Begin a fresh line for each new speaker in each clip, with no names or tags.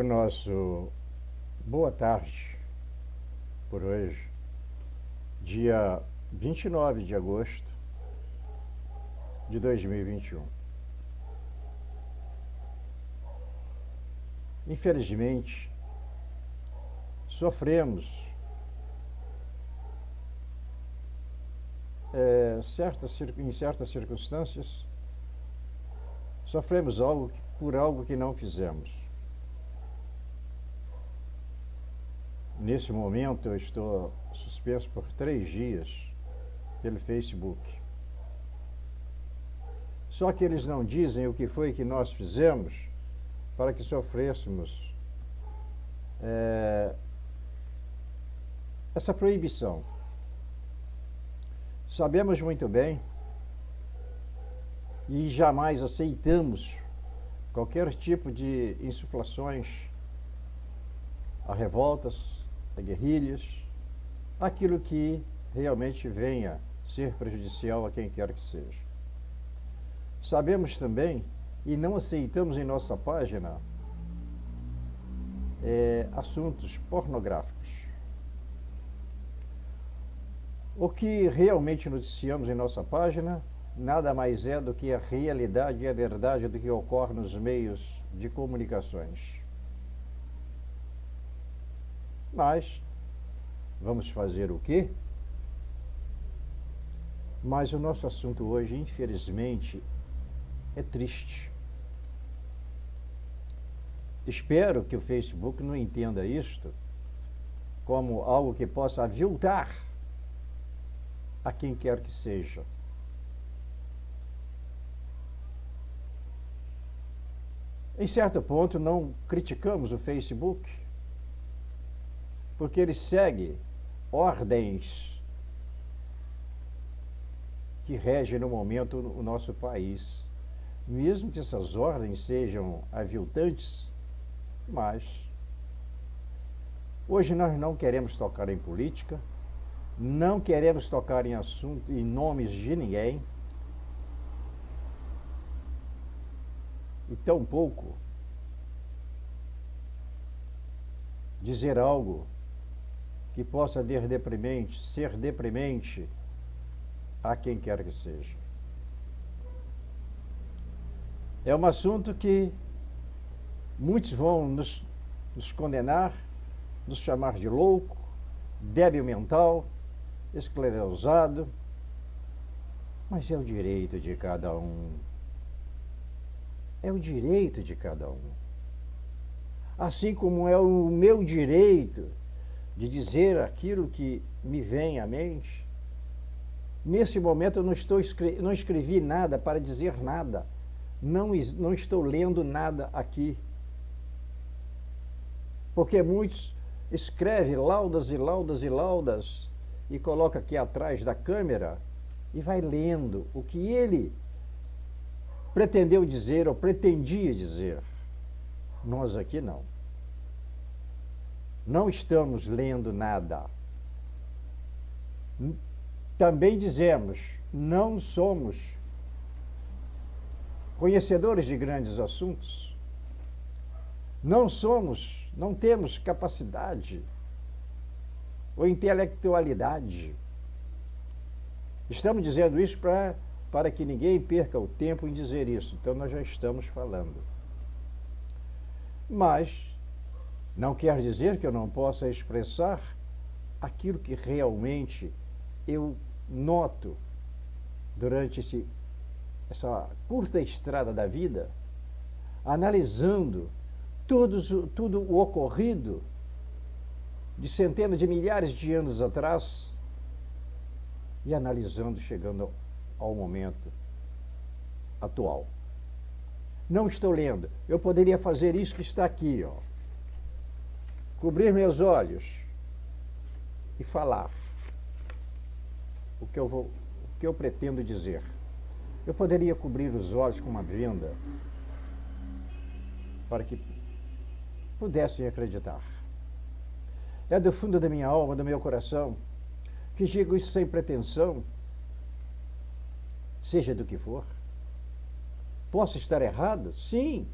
o nosso boa tarde por hoje, dia 29 de agosto de 2021. Infelizmente, sofremos em certas circunstâncias, sofremos por algo que não fizemos. Nesse momento, eu estou suspenso por 3 dias pelo Facebook. Só que eles não dizem o que foi que nós fizemos para que sofrêssemos essa proibição. Sabemos muito bem e jamais aceitamos qualquer tipo de insuflações a revoltas, a guerrilhas, aquilo que realmente venha ser prejudicial a quem quer que seja. Sabemos também e não aceitamos em nossa página assuntos pornográficos. O que realmente noticiamos em nossa página nada mais é do que a realidade e a verdade do que ocorre nos meios de comunicações. Mas vamos fazer o quê? Mas o nosso assunto hoje, infelizmente, é triste. Espero que o Facebook não entenda isto como algo que possa aviltar a quem quer que seja. Em certo ponto, não criticamos o Facebook, porque ele segue ordens que regem no momento o nosso país. Mesmo que essas ordens sejam aviltantes, mas hoje nós não queremos tocar em política, não queremos tocar em assunto, em nomes de ninguém, e tampouco dizer algo que possa ser deprimente a quem quer que seja. É um assunto que muitos vão nos condenar, nos chamar de louco, débil mental, esclerosado, mas é o direito de cada um. É o direito de cada um. Assim como é o meu direito de dizer aquilo que me vem à mente. Nesse momento eu não escrevi nada para dizer nada. Não estou lendo nada aqui. Porque muitos escrevem laudas e laudas e laudas e coloca aqui atrás da câmera e vai lendo o que ele pretendeu dizer ou pretendia dizer. Nós aqui não. Não estamos lendo nada. Também dizemos, não somos conhecedores de grandes assuntos. Não temos capacidade ou intelectualidade. Estamos dizendo isso para que ninguém perca o tempo em dizer isso. Então nós já estamos falando. Mas não quer dizer que eu não possa expressar aquilo que realmente eu noto durante essa curta estrada da vida, analisando tudo o ocorrido de centenas de milhares de anos atrás e analisando, chegando ao momento atual. Não estou lendo. Eu poderia fazer isso que está aqui, ó. Cobrir meus olhos e falar o que eu pretendo dizer. Eu poderia cobrir os olhos com uma venda para que pudessem acreditar. É do fundo da minha alma, do meu coração, que digo isso sem pretensão, seja do que for. Posso estar errado? Sim,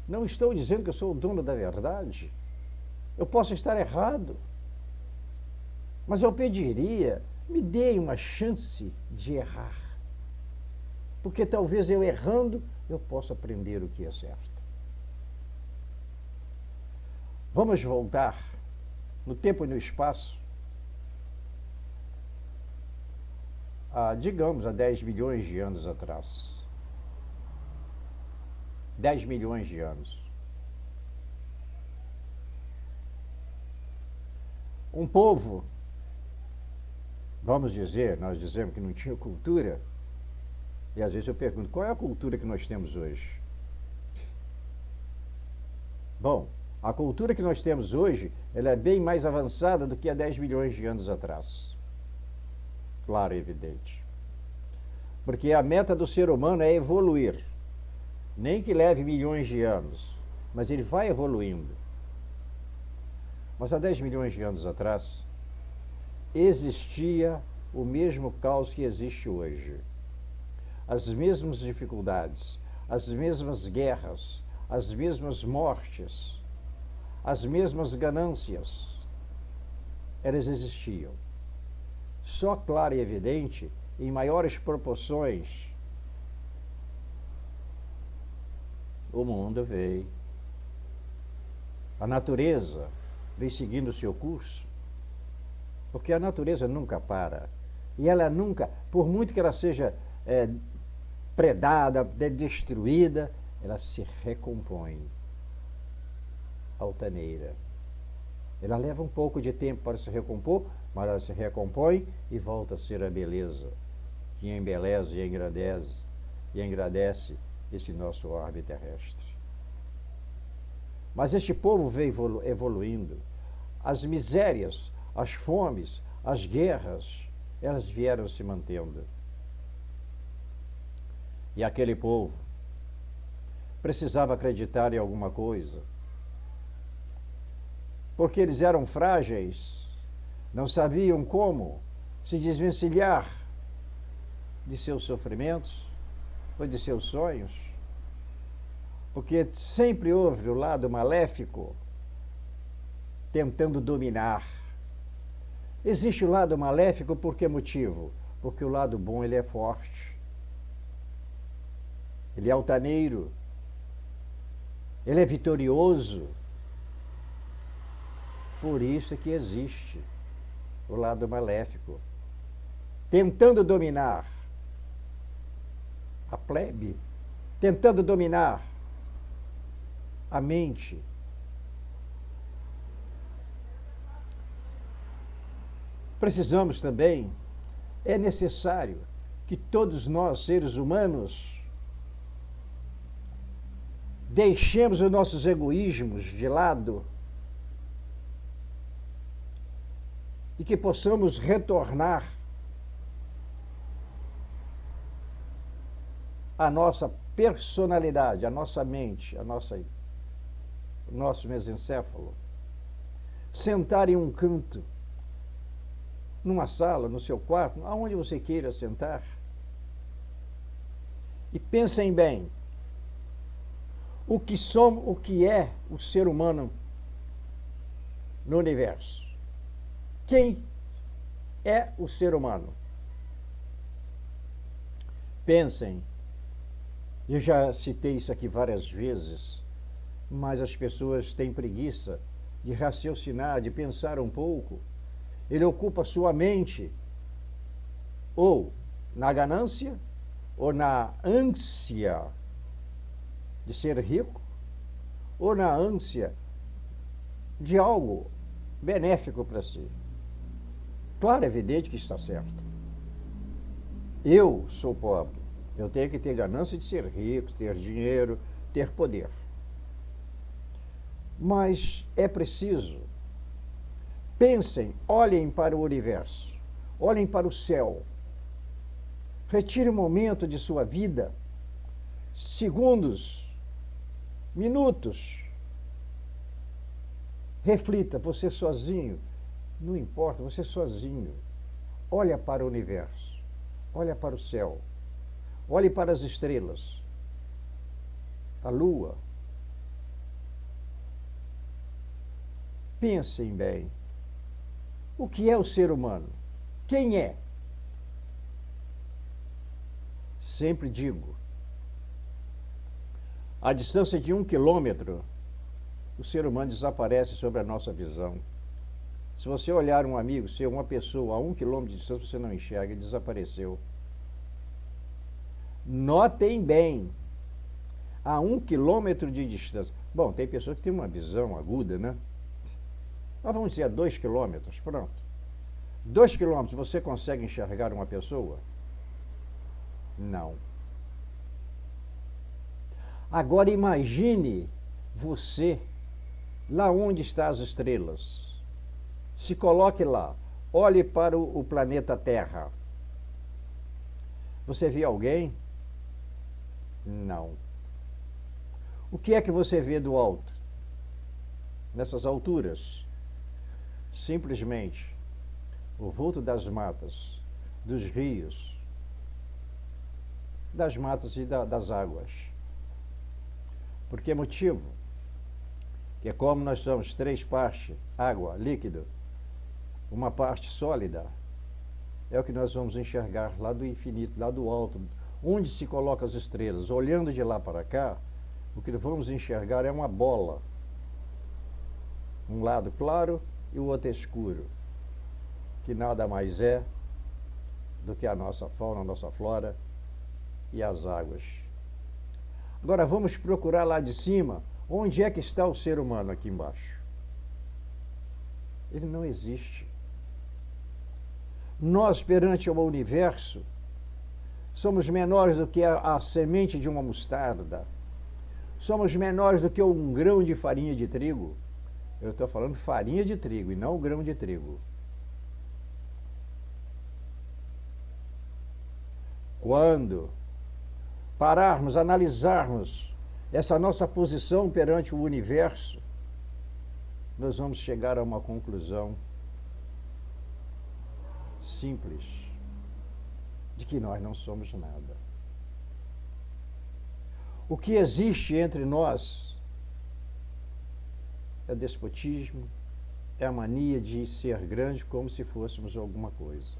Não estou dizendo que eu sou o dono da verdade. Eu posso estar errado. Mas eu pediria, me dê uma chance de errar. Porque talvez eu errando, eu possa aprender o que é certo. Vamos voltar no tempo e no espaço, digamos, há 10 milhões de anos atrás. 10 milhões de anos. Um povo, vamos dizer, nós dizemos que não tinha cultura, e às vezes eu pergunto, qual é a cultura que nós temos hoje? Bom, a cultura que nós temos hoje, ela é bem mais avançada do que há 10 milhões de anos atrás. Claro, evidente. Porque a meta do ser humano é evoluir. Nem que leve milhões de anos, mas ele vai evoluindo. Mas há 10 milhões de anos atrás, existia o mesmo caos que existe hoje. As mesmas dificuldades, as mesmas guerras, as mesmas mortes, as mesmas ganâncias, elas existiam. Só claro e evidente, em maiores proporções, o mundo veio. A natureza vem seguindo o seu curso, porque a natureza nunca para. E ela nunca, por muito que ela seja predada, destruída, ela se recompõe. Altaneira. Ela leva um pouco de tempo para se recompor, mas ela se recompõe e volta a ser a beleza que embeleza e engrandece esse nosso orbe terrestre. Mas este povo veio evoluindo. As misérias, as fomes, as guerras, elas vieram se mantendo. E aquele povo precisava acreditar em alguma coisa, porque eles eram frágeis, não sabiam como se desvencilhar de seus sofrimentos ou de seus sonhos, porque sempre houve o lado maléfico tentando dominar. Existe o lado maléfico por que motivo? Porque o lado bom ele é forte, ele é altaneiro, ele é vitorioso. Por isso é que existe o lado maléfico, tentando dominar a plebe, tentando dominar a mente. Precisamos também, é necessário que todos nós, seres humanos, deixemos os nossos egoísmos de lado e que possamos retornar à nossa personalidade, à nossa mente, o nosso mesencéfalo. Sentar em um canto, numa sala, no seu quarto, aonde você queira sentar, e pensem bem, o que é o ser humano no universo. Quem é o ser humano? Pensem, eu já citei isso aqui várias vezes, mas as pessoas têm preguiça de raciocinar, de pensar um pouco. Ele ocupa sua mente ou na ganância, ou na ânsia de ser rico, ou na ânsia de algo benéfico para si. Claro, é evidente que está certo. Eu sou pobre, eu tenho que ter ganância de ser rico, ter dinheiro, ter poder. Mas é preciso, pensem, olhem para o universo, olhem para o céu. Retire um momento de sua vida, segundos, minutos. Reflita, você sozinho, não importa, você sozinho. Olha para o universo, olha para o céu, olhe para as estrelas, a lua, Pensem bem. O que é o ser humano? Quem é? Sempre digo, à distância de 1 quilômetro, o ser humano desaparece sobre a nossa visão. Se você olhar um amigo seu, uma pessoa a 1 quilômetro de distância, você não enxerga, ele desapareceu. Notem bem, a 1 quilômetro de distância. Bom, tem pessoas que têm uma visão aguda, né? Mas vamos dizer 2 quilômetros, pronto. 2 quilômetros, você consegue enxergar uma pessoa? Não. Agora imagine você lá onde estão as estrelas. Se coloque lá, olhe para o planeta Terra. Você vê alguém? Não. O que é que você vê do alto? Nessas alturas? Simplesmente o vulto das matas, dos rios, das matas e das águas. Por que motivo? Que é como nós somos 3 partes, água, líquido, uma parte sólida, é o que nós vamos enxergar lá do infinito, lá do alto, onde se colocam as estrelas. Olhando de lá para cá, o que vamos enxergar é uma bola. Um lado claro e o outro escuro, que nada mais é do que a nossa fauna, a nossa flora e as águas. Agora vamos procurar lá de cima, onde é que está o ser humano aqui embaixo? Ele não existe. Nós, perante o universo, somos menores do que a semente de uma mostarda. Somos menores do que um grão de farinha de trigo. Eu estou falando farinha de trigo e não grão de trigo. Quando pararmos, analisarmos essa nossa posição perante o universo, nós vamos chegar a uma conclusão simples, de que nós não somos nada. O que existe entre nós é despotismo, é a mania de ser grande como se fôssemos alguma coisa.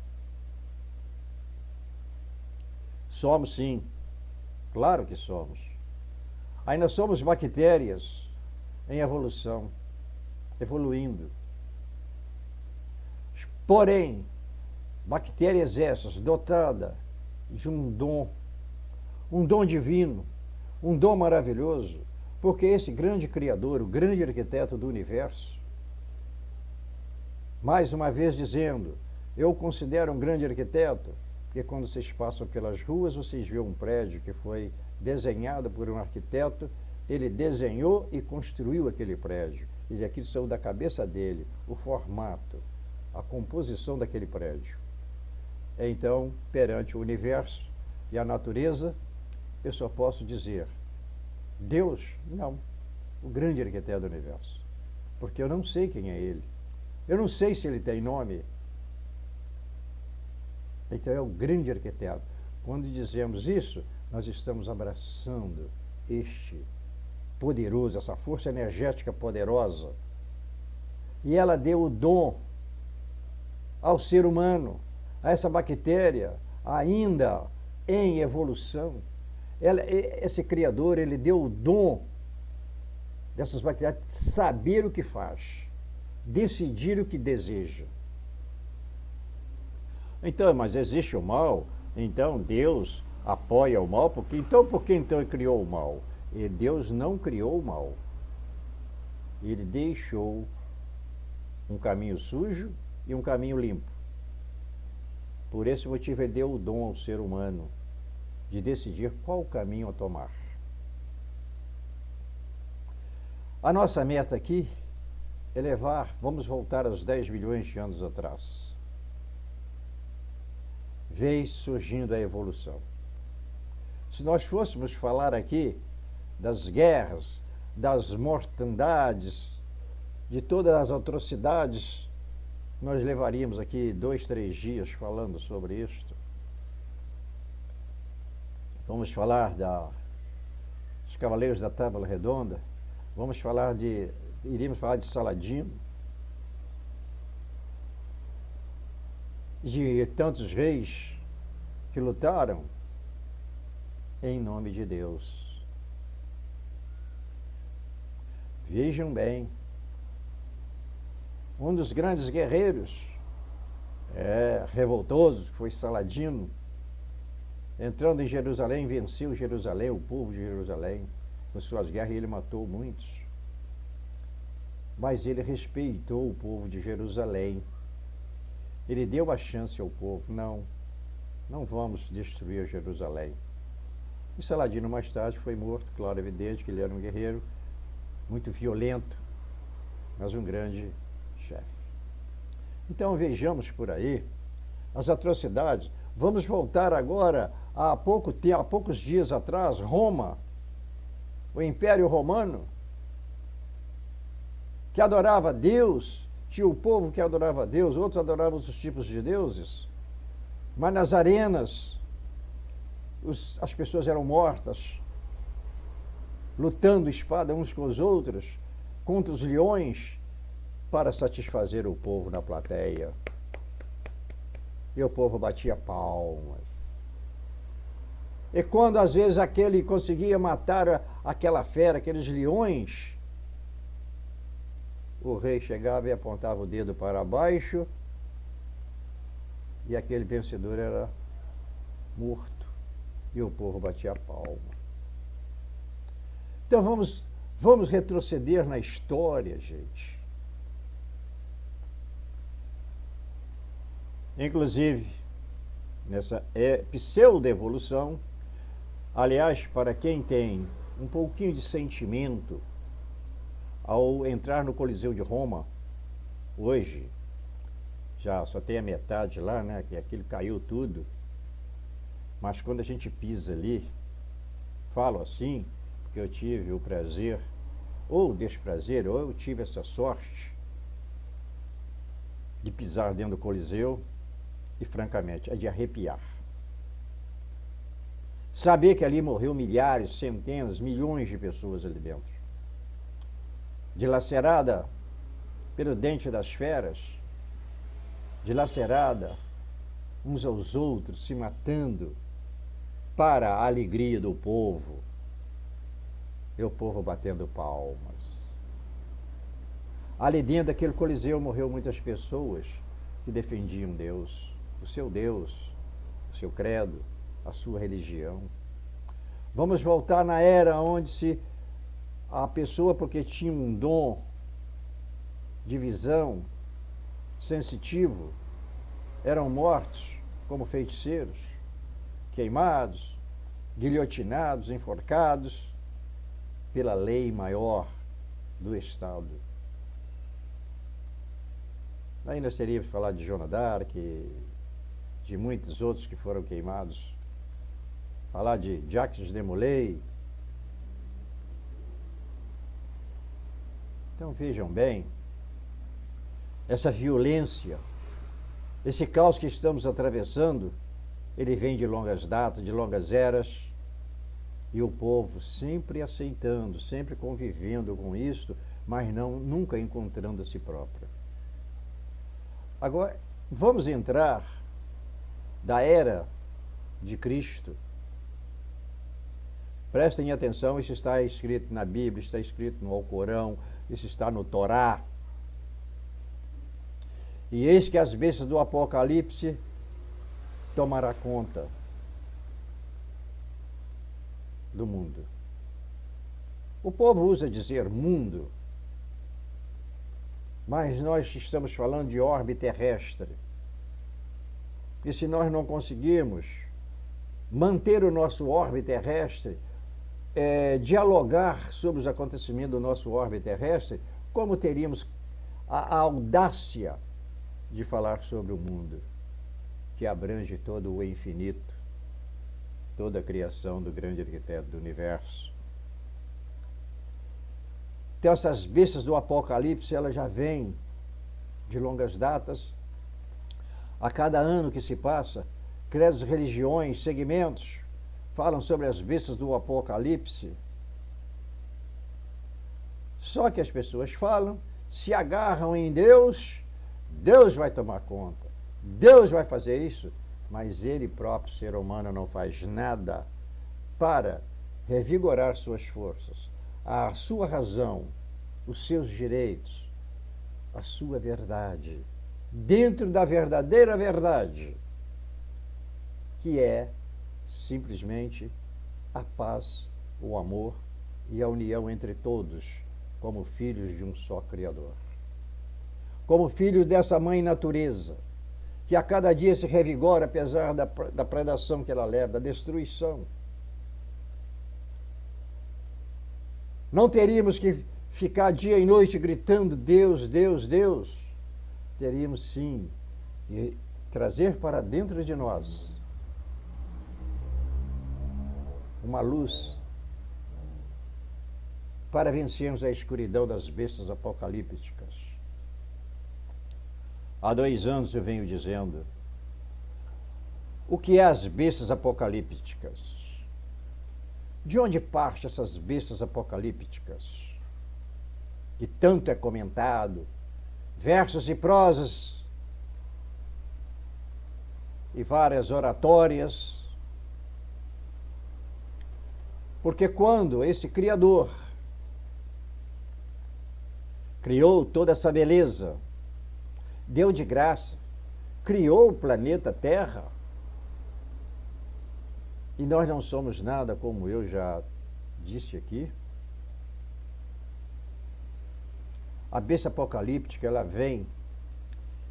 Somos sim, claro que somos. Ainda somos bactérias em evolução, evoluindo. Porém, bactérias essas dotadas de um dom divino, um dom maravilhoso, porque esse grande Criador, o grande arquiteto do universo, mais uma vez dizendo, eu o considero um grande arquiteto, porque quando vocês passam pelas ruas, vocês veem um prédio que foi desenhado por um arquiteto, ele desenhou e construiu aquele prédio. Quer dizer, aquilo saiu da cabeça dele, o formato, a composição daquele prédio. Então, perante o universo e a natureza, eu só posso dizer, Deus, não, o grande arquiteto do universo. Porque eu não sei quem é ele. Eu não sei se ele tem nome. Então é o grande arquiteto. Quando dizemos isso, nós estamos abraçando este poderoso, essa força energética poderosa. E ela deu o dom ao ser humano, a essa bactéria, ainda em evolução. Esse Criador, ele deu o dom dessas bactérias saber o que faz, decidir o que deseja. Então, mas existe o mal, então Deus apoia o mal, por que então ele criou o mal? E Deus não criou o mal. Ele deixou um caminho sujo e um caminho limpo. Por esse motivo ele deu o dom ao ser humano de decidir qual caminho a tomar. A nossa meta aqui é vamos voltar aos 10 milhões de anos atrás. Veio surgindo a evolução. Se nós fôssemos falar aqui das guerras, das mortandades, de todas as atrocidades, nós levaríamos aqui 2, 3 dias falando sobre isto. Vamos falar dos Cavaleiros da Tábua Redonda, iríamos falar de Saladino, de tantos reis que lutaram em nome de Deus. Vejam bem, um dos grandes guerreiros, revoltoso, que foi Saladino, entrando em Jerusalém, venceu Jerusalém, o povo de Jerusalém, com suas guerras, e ele matou muitos. Mas ele respeitou o povo de Jerusalém. Ele deu a chance ao povo. Não vamos destruir Jerusalém. E Saladino mais tarde foi morto, claro, evidente que ele era um guerreiro muito violento, mas um grande chefe. Então vejamos por aí as atrocidades. Vamos voltar agora há poucos dias atrás, Roma, o Império Romano, que adorava Deus, tinha o povo que adorava Deus, outros adoravam outros tipos de deuses, mas nas arenas as pessoas eram mortas, lutando espada uns com os outros, contra os leões, para satisfazer o povo na plateia. E o povo batia palmas. E quando às vezes aquele conseguia matar aquela fera, aqueles leões, o rei chegava e apontava o dedo para baixo e aquele vencedor era morto e o povo batia a palma. Então vamos retroceder na história, gente. Inclusive, nessa pseudo-evolução, aliás, para quem tem um pouquinho de sentimento, ao entrar no Coliseu de Roma, hoje, já só tem a metade lá, né, que aquilo caiu tudo, mas quando a gente pisa ali, falo assim, porque eu tive o prazer, ou desprazer, ou eu tive essa sorte de pisar dentro do Coliseu, e francamente, é de arrepiar. Saber que ali morreu milhares, centenas, milhões de pessoas ali dentro, dilacerada pelo dente das feras, dilacerada uns aos outros, se matando para a alegria do povo, e o povo batendo palmas. Ali dentro daquele Coliseu morreu muitas pessoas que defendiam Deus, o seu credo, a sua religião. Vamos voltar na era onde a pessoa, porque tinha um dom de visão sensitivo, eram mortos como feiticeiros, queimados, guilhotinados, enforcados pela lei maior do Estado. Aí nós teríamos que falar de Joana d'Arc, de muitos outros que foram queimados, falar de Jacques de Molay. Então vejam bem, essa violência, esse caos que estamos atravessando, ele vem de longas datas, de longas eras, e o povo sempre aceitando, sempre convivendo com isso, mas nunca encontrando a si próprio. Agora, vamos entrar da era de Cristo. Prestem atenção, isso está escrito na Bíblia, está escrito no Alcorão, isso está no Torá. E eis que as bestas do Apocalipse tomará conta do mundo. O povo usa dizer mundo, mas nós estamos falando de orbe terrestre. E se nós não conseguirmos manter o nosso orbe terrestre, dialogar sobre os acontecimentos do nosso orbe terrestre, como teríamos a audácia de falar sobre o mundo, que abrange todo o infinito, toda a criação do grande arquiteto do universo? Então, essas bestas do Apocalipse, elas já vêm de longas datas. A cada ano que se passa, credos, religiões, segmentos falam sobre as bestas do Apocalipse. Só que as pessoas falam, se agarram em Deus, Deus vai tomar conta. Deus vai fazer isso, mas ele próprio, ser humano, não faz nada para revigorar suas forças, a sua razão, os seus direitos, a sua verdade, dentro da verdadeira verdade, que é simplesmente a paz, o amor e a união entre todos, como filhos de um só Criador. Como filhos dessa mãe natureza, que a cada dia se revigora apesar da predação que ela leva, da destruição. Não teríamos que ficar dia e noite gritando Deus, Deus, Deus. Teríamos sim de trazer para dentro de nós uma luz para vencermos a escuridão das bestas apocalípticas. Há 2 anos eu venho dizendo o que é as bestas apocalípticas. De onde partem essas bestas apocalípticas? Que tanto é comentado, versos e prosas e várias oratórias. Porque quando esse Criador criou toda essa beleza, deu de graça, criou o planeta Terra, e nós não somos nada, como eu já disse aqui. A besta apocalíptica, ela vem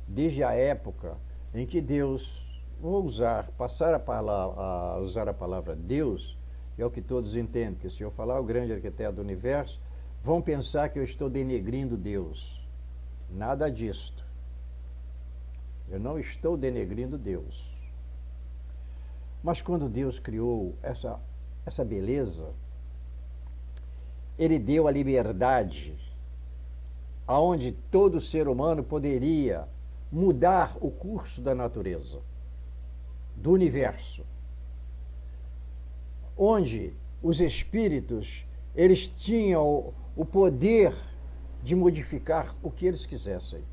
desde a época em que Deus, vou passar a usar a palavra Deus, é o que todos entendem, porque se eu falar o grande arquiteto do universo, vão pensar que eu estou denegrindo Deus. Nada disto. Eu não estou denegrindo Deus. Mas quando Deus criou essa beleza, Ele deu a liberdade aonde todo ser humano poderia mudar o curso da natureza, do universo, onde os espíritos, eles tinham o poder de modificar o que eles quisessem.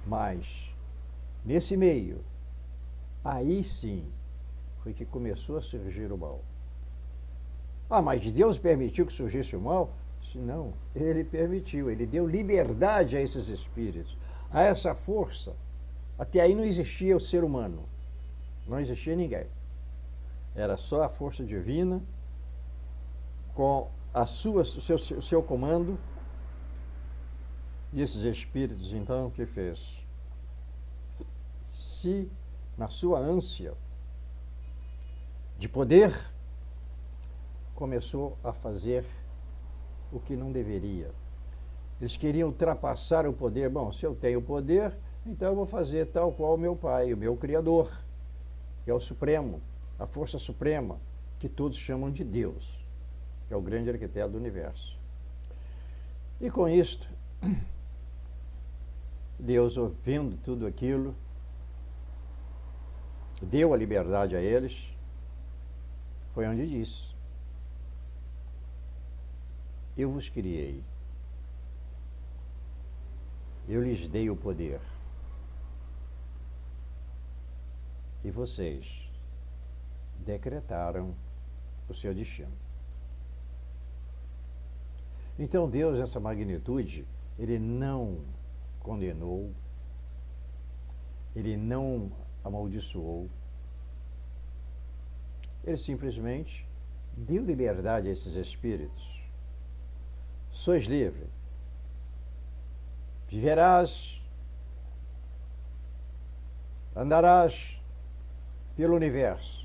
Mas, nesse meio, aí sim, foi que começou a surgir o mal. Ah, mas Deus permitiu que surgisse o mal? Não, Ele permitiu, Ele deu liberdade a esses espíritos, a essa força. Até aí não existia o ser humano, não existia ninguém. Era só a força divina, com o seu comando. E esses espíritos, então, o que fez? Se, na sua ânsia de poder, começou a fazer o que não deveria. Eles queriam ultrapassar o poder. Bom, se eu tenho poder, então eu vou fazer tal qual o meu Pai, o meu Criador, que é o Supremo, a força suprema, que todos chamam de Deus, que é o grande arquiteto do universo. E com isto, Deus, ouvindo tudo aquilo, deu a liberdade a eles, foi onde disse: eu vos criei, eu lhes dei o poder, e vocês decretaram o seu destino. Então Deus, essa magnitude, Ele não condenou, Ele não amaldiçoou, Ele simplesmente deu liberdade a esses espíritos. Sois livre, viverás, andarás pelo universo,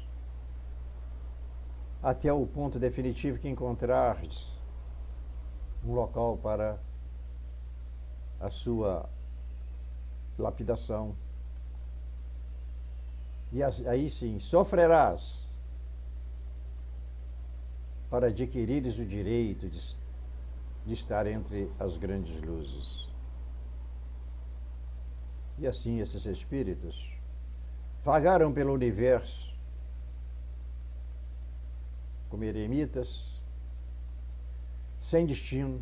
até o ponto definitivo que encontrares um local para a sua lapidação. E aí sim, sofrerás para adquirires o direito de estar entre as grandes luzes. E assim esses espíritos vagaram pelo universo como eremitas, sem destino,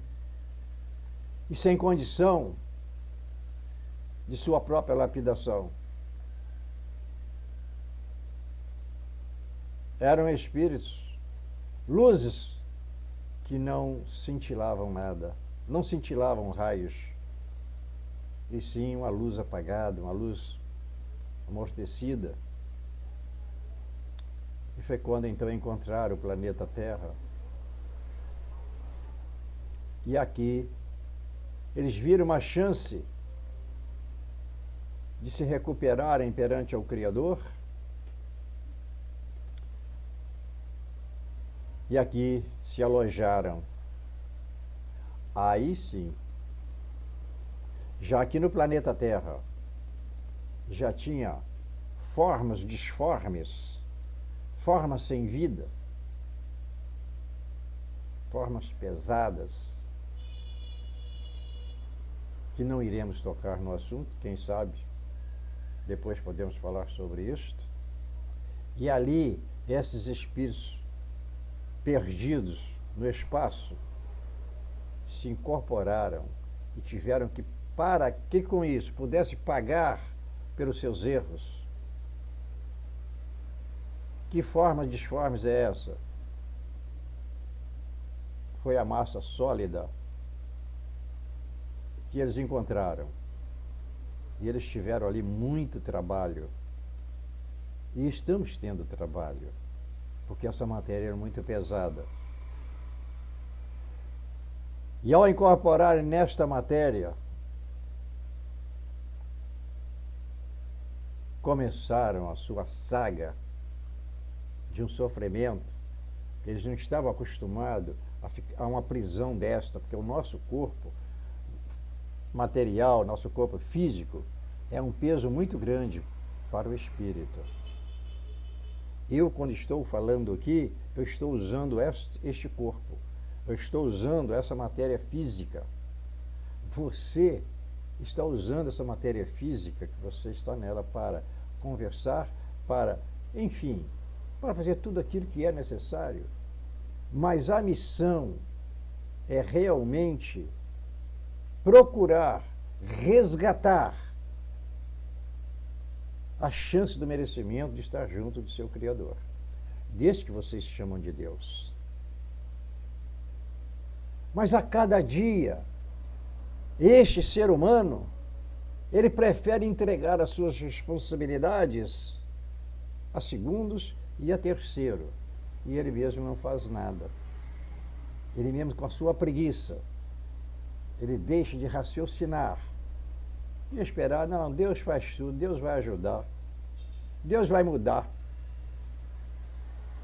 e sem condição de sua própria lapidação. Eram espíritos, luzes que não cintilavam nada, não cintilavam raios, e sim uma luz apagada, uma luz amortecida. E foi quando então encontraram o planeta Terra. E aqui eles viram uma chance de se recuperarem perante ao Criador. E aqui se alojaram. Aí sim, já aqui no planeta Terra, já tinha formas disformes, formas sem vida, formas pesadas, que não iremos tocar no assunto, quem sabe depois podemos falar sobre isto. E ali, esses espíritos perdidos no espaço se incorporaram e tiveram que, para que com isso pudesse pagar pelos seus erros. Que forma disformes é essa? Foi a massa sólida que eles encontraram. E eles tiveram ali muito trabalho. E estamos tendo trabalho, porque essa matéria era muito pesada. E ao incorporarem nesta matéria, começaram a sua saga de um sofrimento que eles não estavam acostumados a uma prisão desta, porque o nosso corpo material, nosso corpo físico, é um peso muito grande para o espírito. Eu, quando estou falando aqui, eu estou usando este corpo, eu estou usando essa matéria física. Você está usando essa matéria física, que você está nela para conversar, para, enfim, para fazer tudo aquilo que é necessário. Mas a missão é realmente procurar resgatar a chance do merecimento de estar junto do seu Criador, desse que vocês chamam de Deus. Mas a cada dia, este ser humano, ele prefere entregar as suas responsabilidades a segundos e a terceiro, e ele mesmo não faz nada. Ele mesmo, com a sua preguiça, ele deixa de raciocinar e esperar, não, Deus faz tudo, Deus vai ajudar, Deus vai mudar.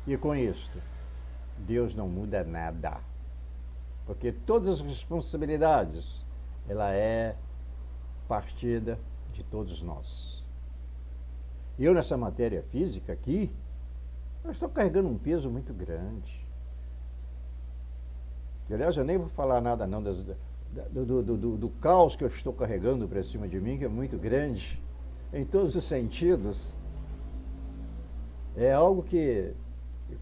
E com isto, Deus não muda nada, porque todas as responsabilidades, ela é partida de todos nós. Eu, nessa matéria física aqui, eu estou carregando um peso muito grande. E, aliás, eu nem vou falar nada não do caos que eu estou carregando para cima de mim, que é muito grande, em todos os sentidos. É algo que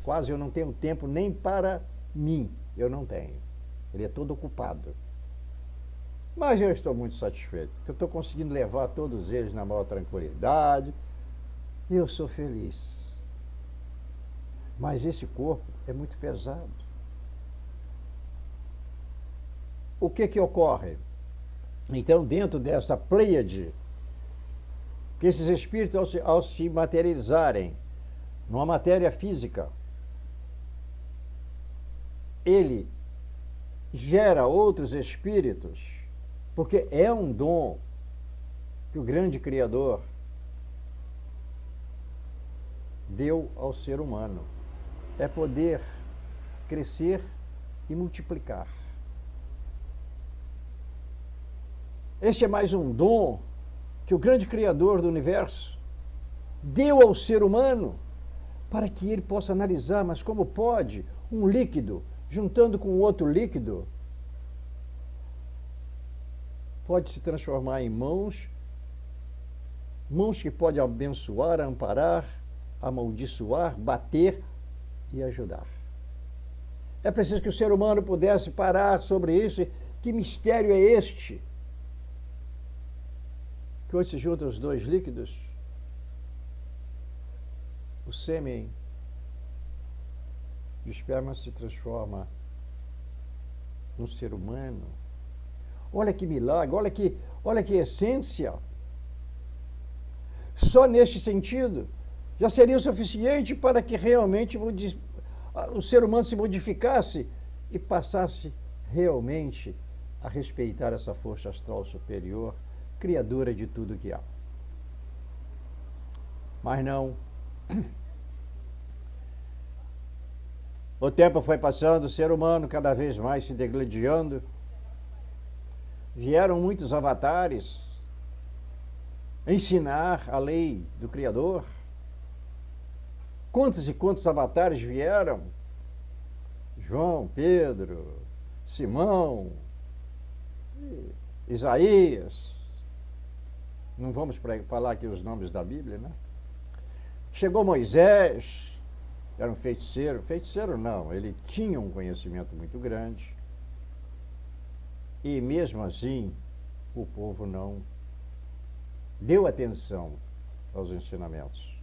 quase eu não tenho tempo nem para mim, eu não tenho. Ele é todo ocupado. Mas eu estou muito satisfeito, porque eu estou conseguindo levar todos eles na maior tranquilidade, e eu sou feliz. Mas esse corpo é muito pesado. O que ocorre? Então, dentro dessa pleiade, que esses espíritos, ao se materializarem numa matéria física, ele gera outros espíritos, porque é um dom que o grande Criador deu ao ser humano. É poder crescer e multiplicar. Este é mais um dom que o grande Criador do universo deu ao ser humano para que ele possa analisar, mas como pode um líquido, juntando com outro líquido, pode se transformar em mãos que podem abençoar, amparar, amaldiçoar, bater e ajudar. É preciso que o ser humano pudesse parar sobre isso Que mistério é este? Que onde se juntam os dois líquidos, o sêmen e o esperma se transforma num ser humano. Olha que milagre, olha que essência. Só neste sentido já seria o suficiente para que realmente o ser humano se modificasse e passasse realmente a respeitar essa força astral superior, criadora de tudo que há. Mas não. O tempo foi passando, o ser humano cada vez mais se degladiando. Vieram muitos avatares ensinar a lei do Criador. Quantos e quantos avatares vieram? João, Pedro, Simão, Isaías. Não vamos falar aqui os nomes da Bíblia, né? Chegou Moisés, era um feiticeiro. Feiticeiro não, ele tinha um conhecimento muito grande. E mesmo assim, o povo não deu atenção aos ensinamentos.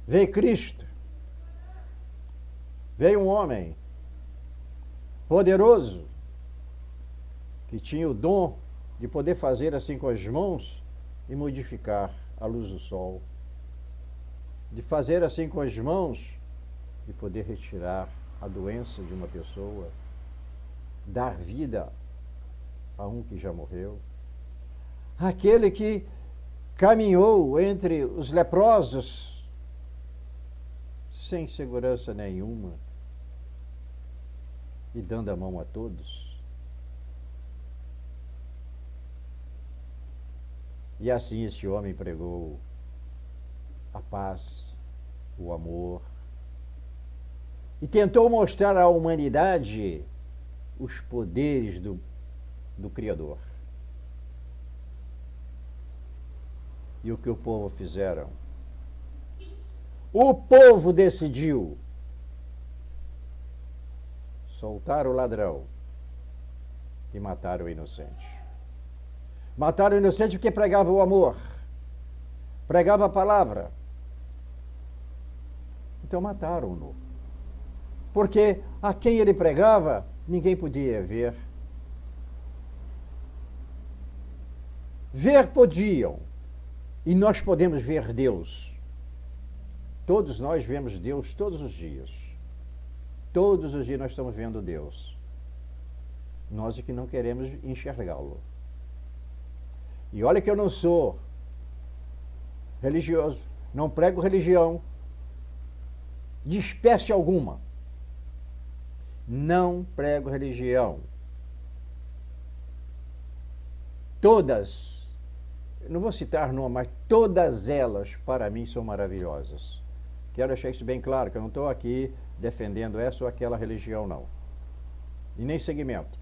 Veio Cristo, veio um homem poderoso, que tinha o dom de poder fazer assim com as mãos e modificar a luz do sol, de fazer assim com as mãos e poder retirar a doença de uma pessoa, dar vida a um que já morreu. Aquele que caminhou entre os leprosos sem segurança nenhuma e dando a mão a todos. E assim este homem pregou a paz, o amor, e tentou mostrar à humanidade os poderes do Criador. E o que o povo fizeram? O povo decidiu soltar o ladrão e matar o inocente. Mataram o inocente porque pregava o amor, pregava a palavra. Então mataram-no. Porque a quem ele pregava, ninguém podia ver. Ver podiam, e nós podemos ver Deus. Todos nós vemos Deus todos os dias. Todos os dias nós estamos vendo Deus. Nós é que não queremos enxergá-lo. E olha que eu não sou religioso, não prego religião de espécie alguma. Não prego religião. Todas, não vou citar nome, mas todas elas para mim são maravilhosas. Quero deixar isso bem claro, que eu não estou aqui defendendo essa ou aquela religião, não. E nem segmento.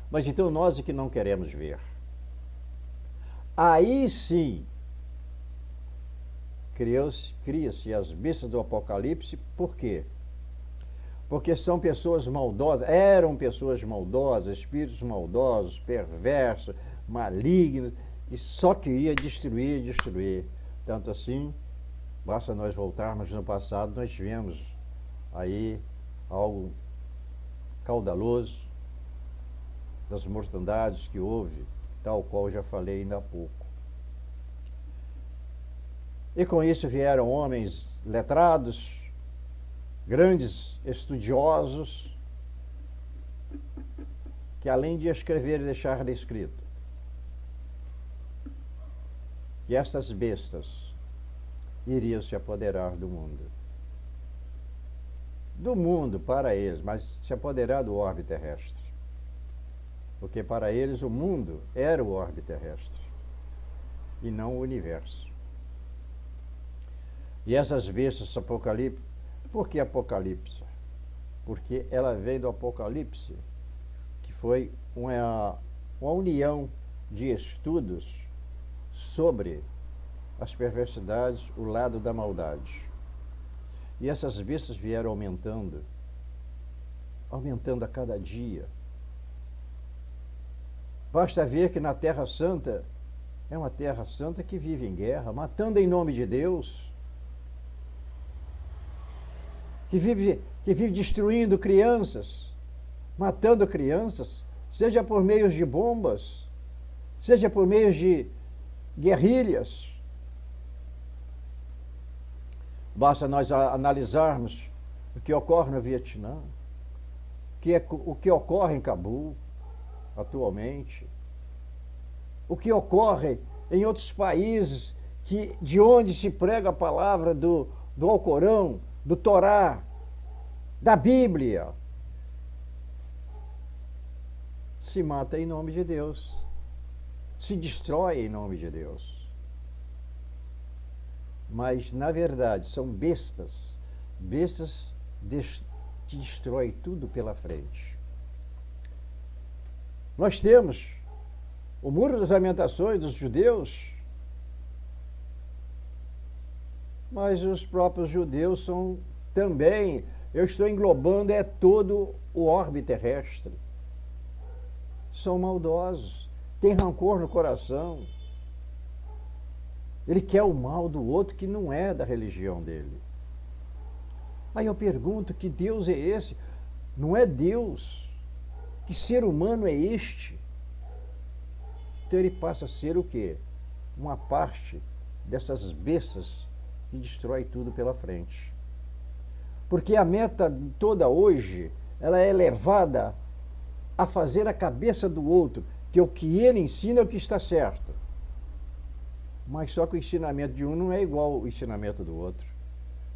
Mas então nós é que não queremos ver. Aí sim, cria-se as bestas do Apocalipse. Por quê? Porque são pessoas maldosas, eram pessoas maldosas, espíritos maldosos, perversos, malignos, e só queria destruir, destruir. Tanto assim, basta nós voltarmos no passado, nós vemos aí algo caudaloso das mortandades que houve, tal qual já falei ainda há pouco. E com isso vieram homens letrados, grandes estudiosos, que além de escrever e deixar escrito, que essas bestas iriam se apoderar do mundo. Do mundo para eles, mas se apoderar do orbe terrestre. Porque para eles o mundo era o orbe terrestre e não o universo. E essas bestas Apocalipse, por que Apocalipse? Porque ela veio do Apocalipse, que foi uma união de estudos sobre as perversidades, o lado da maldade. E essas bestas vieram aumentando aumentando a cada dia. Basta ver que na Terra Santa, é uma Terra Santa que vive em guerra, matando em nome de Deus, que vive destruindo crianças, matando crianças, seja por meio de bombas, seja por meio de guerrilhas. Basta nós analisarmos o que ocorre no Vietnã, o que ocorre em Cabul atualmente, o que ocorre em outros países de onde se prega a palavra do Alcorão, do Torá, da Bíblia. Se mata em nome de Deus, se destrói em nome de Deus. Mas, na verdade, são bestas que destroem tudo pela frente. Nós temos o Muro das Lamentações dos judeus, mas os próprios judeus são também, eu estou englobando, todo o orbe terrestre. São maldosos, têm rancor no coração. Ele quer o mal do outro que não é da religião dele. Aí eu pergunto, que Deus é esse? Não é Deus. Que ser humano é este? Então ele passa a ser o quê? Uma parte dessas bestas que destrói tudo pela frente. Porque a meta toda hoje, ela é levada a fazer a cabeça do outro, que o que ele ensina é o que está certo. Mas só que o ensinamento de um não é igual ao ensinamento do outro.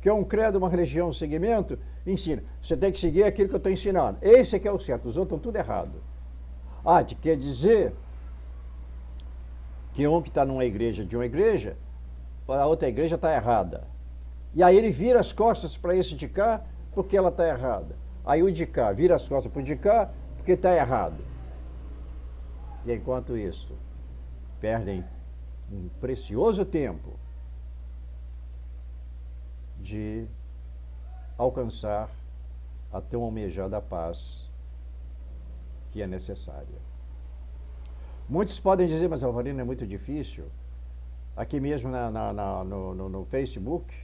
Que é um credo, uma religião, um segmento, ensina. Você tem que seguir aquilo que eu estou ensinando. Esse é que é o certo, os outros estão tudo errado. Quer dizer que um que está numa igreja de uma igreja, a outra igreja está errada. E aí ele vira as costas para esse de cá, porque ela está errada. Aí o de cá vira as costas para o de cá, porque está errado. E enquanto isso, perdem um precioso tempo de alcançar a tão almejada paz que é necessária. Muitos podem dizer, mas Alvarino, é muito difícil. Aqui mesmo no Facebook,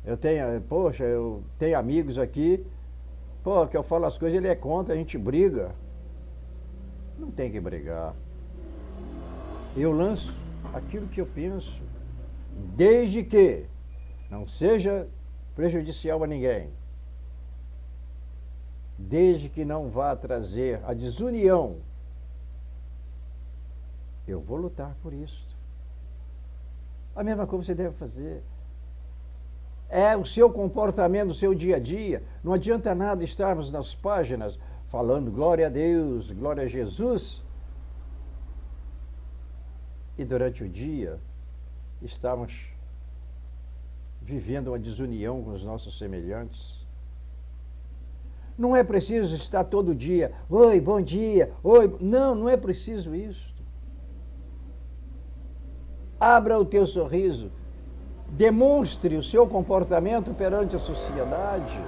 eu tenho amigos aqui, que eu falo as coisas, ele é contra, a gente briga. Não tem que brigar. Eu lanço aquilo que eu penso, desde que não seja prejudicial a ninguém, desde que não vá trazer a desunião, eu vou lutar por isso. A mesma coisa você deve fazer. É o seu comportamento, o seu dia a dia. Não adianta nada estarmos nas páginas falando glória a Deus, glória a Jesus, e durante o dia estamos vivendo uma desunião com os nossos semelhantes. Não é preciso estar todo dia, oi, bom dia, oi. Não é preciso isso. Abra o teu sorriso, demonstre o seu comportamento perante a sociedade.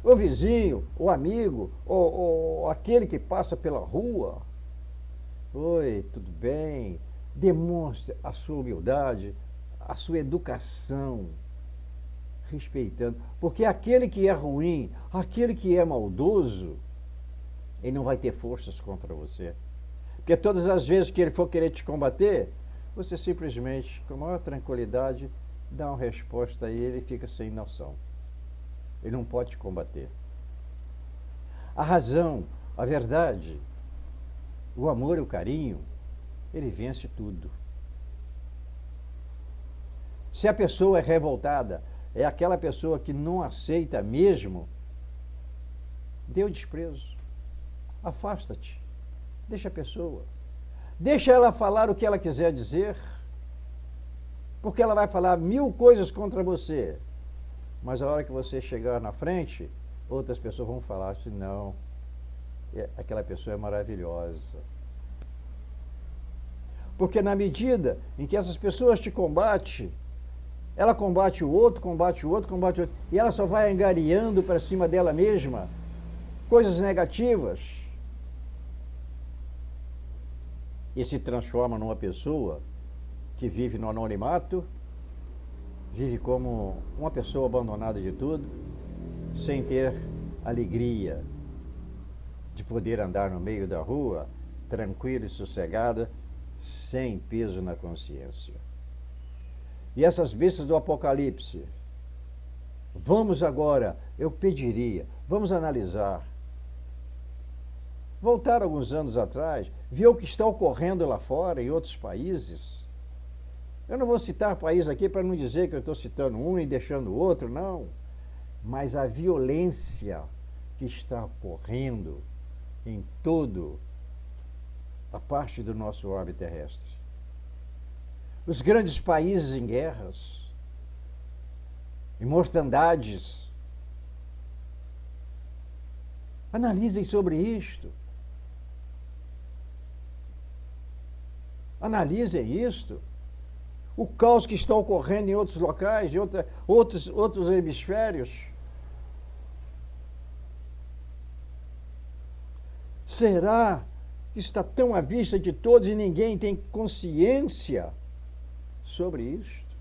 O vizinho, o amigo, ou aquele que passa pela rua. Oi, tudo bem? Demonstre a sua humildade, a sua educação, respeitando. Porque aquele que é ruim, aquele que é maldoso, ele não vai ter forças contra você. Porque todas as vezes que ele for querer te combater, você simplesmente, com a maior tranquilidade, dá uma resposta a ele e fica sem noção. Ele não pode te combater. A razão, a verdade, o amor e o carinho, ele vence tudo. Se a pessoa é revoltada, é aquela pessoa que não aceita mesmo, dê o desprezo. Afasta-te. Deixa a pessoa. Deixa ela falar o que ela quiser dizer, porque ela vai falar 1000 coisas contra você. Mas a hora que você chegar na frente, outras pessoas vão falar assim, não, aquela pessoa é maravilhosa. Porque na medida em que essas pessoas te combatem, Ela combate o outro, combate o outro, combate o outro. E ela só vai angariando para cima dela mesma coisas negativas. E se transforma numa pessoa que vive no anonimato, vive como uma pessoa abandonada de tudo, sem ter alegria de poder andar no meio da rua, tranquila e sossegada, sem peso na consciência. E essas bestas do Apocalipse, vamos agora, eu pediria, vamos analisar. Voltar alguns anos atrás, ver o que está ocorrendo lá fora, em outros países. Eu não vou citar país aqui para não dizer que eu estou citando um e deixando o outro, não. Mas a violência que está ocorrendo em toda a parte do nosso orbe terrestre. Os grandes países em guerras, em mortandades. Analisem sobre isto. Analisem isto. O caos que está ocorrendo em outros locais, em outros hemisférios. Será que está tão à vista de todos e ninguém tem consciência sobre isto?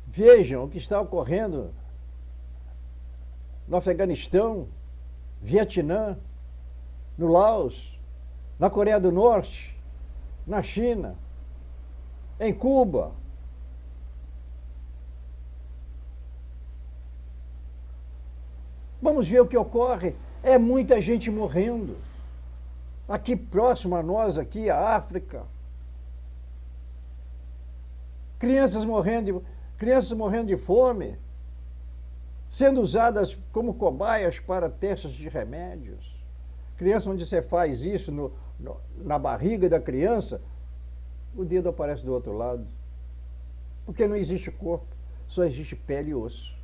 Vejam o que está ocorrendo no Afeganistão, Vietnã, no Laos, na Coreia do Norte, na China, em Cuba. Vamos ver o que ocorre. É muita gente morrendo. Aqui próximo a nós, aqui, a África. Crianças morrendo de fome, sendo usadas como cobaias para testes de remédios. Criança onde você faz isso na barriga da criança, o dedo aparece do outro lado. Porque não existe corpo, só existe pele e osso.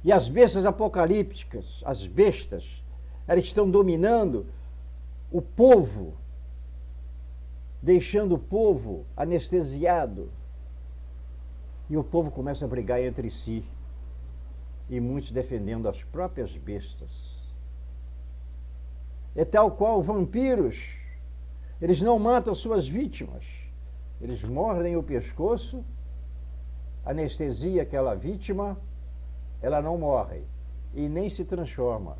E as bestas apocalípticas, as bestas, elas estão dominando o povo, deixando o povo anestesiado. E o povo começa a brigar entre si. E muitos defendendo as próprias bestas. É tal qual vampiros. Eles não matam suas vítimas. Eles mordem o pescoço, anestesia aquela vítima, ela não morre e nem se transforma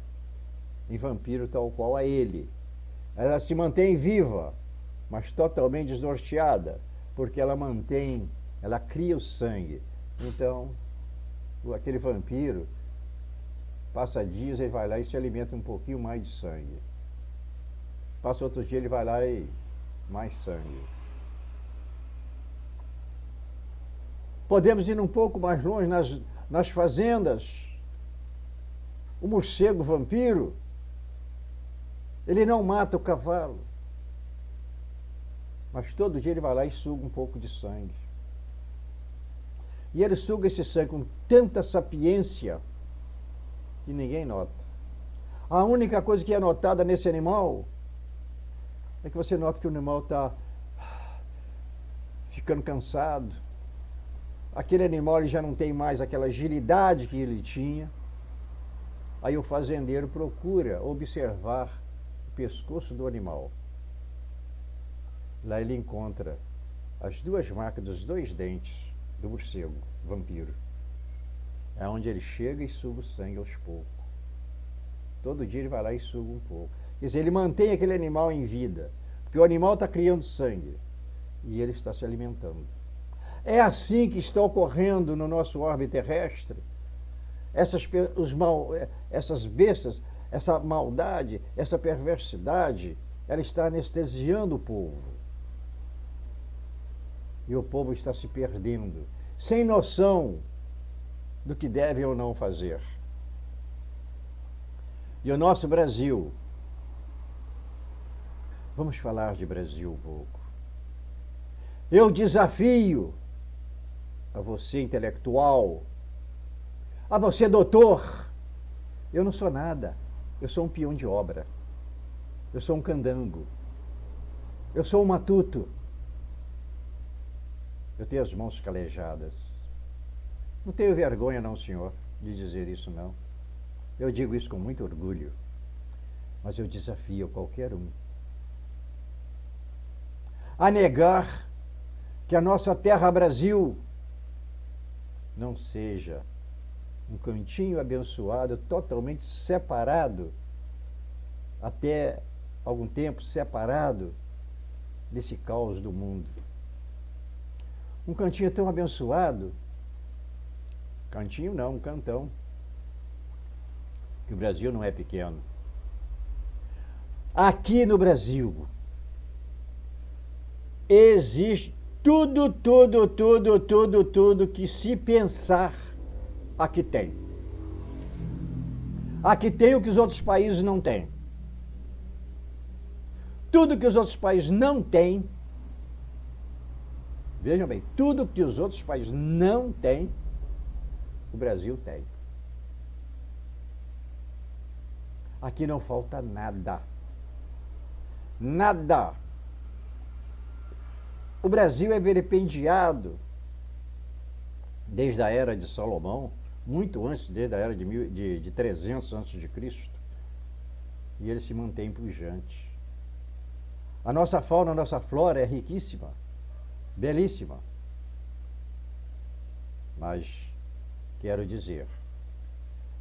em vampiro tal qual a ele. Ela se mantém viva, mas totalmente desnorteada, porque ela cria o sangue. Então, aquele vampiro, passa dias, ele vai lá e se alimenta um pouquinho mais de sangue. Passa outro dia, ele vai lá e mais sangue. Podemos ir um pouco mais longe nas fazendas. O morcego vampiro, ele não mata o cavalo, mas todo dia ele vai lá e suga um pouco de sangue. E ele suga esse sangue com tanta sapiência que ninguém nota. A única coisa que é notada nesse animal é que você nota que o animal está ficando cansado. Aquele animal ele já não tem mais aquela agilidade que ele tinha. Aí o fazendeiro procura observar o pescoço do animal. Lá ele encontra as duas marcas dos dois dentes do morcego, vampiro. É onde ele chega e suga o sangue aos poucos. Todo dia ele vai lá e suga um pouco. Quer dizer, ele mantém aquele animal em vida, porque o animal está criando sangue e ele está se alimentando. É assim que está ocorrendo no nosso orbe terrestre. Essas bestas, essa maldade, essa perversidade, ela está anestesiando o povo. E o povo está se perdendo, sem noção do que deve ou não fazer. E o nosso Brasil, vamos falar de Brasil um pouco. Eu desafio a você intelectual, a você doutor, eu não sou nada, eu sou um peão de obra, eu sou um candango. Eu sou um matuto. Eu tenho as mãos calejadas. Não tenho vergonha não, senhor, de dizer isso não. Eu digo isso com muito orgulho. Mas eu desafio qualquer um a negar que a nossa terra Brasil não seja um cantinho abençoado, totalmente separado, até algum tempo separado desse caos do mundo. Um cantinho tão abençoado, cantinho não, um cantão, que o Brasil não é pequeno. Aqui no Brasil existe tudo que se pensar, aqui tem. Aqui tem o que os outros países não têm. Tudo que os outros países não têm, vejam bem, tudo que os outros países não têm, o Brasil tem. Aqui não falta nada. Nada. O Brasil é vilipendiado desde a era de Salomão, muito antes, desde a era de 300 a.C., e ele se mantém pujante. A nossa fauna, a nossa flora é riquíssima, belíssima. Mas, quero dizer,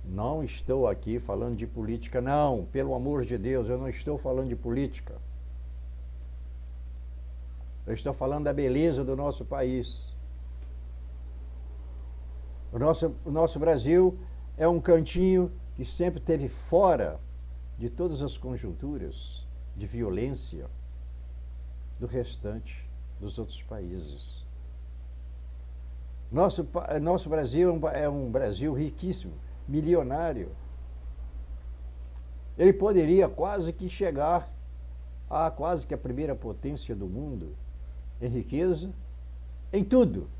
não estou aqui falando de política, não, pelo amor de Deus, eu não estou falando de política. Eu estou falando da beleza do nosso país. O nosso Brasil é um cantinho que sempre esteve fora de todas as conjunturas de violência do restante dos outros países. Nosso Brasil é um Brasil riquíssimo, milionário. Ele poderia quase que chegar a quase que a primeira potência do mundo em riqueza, em tudo.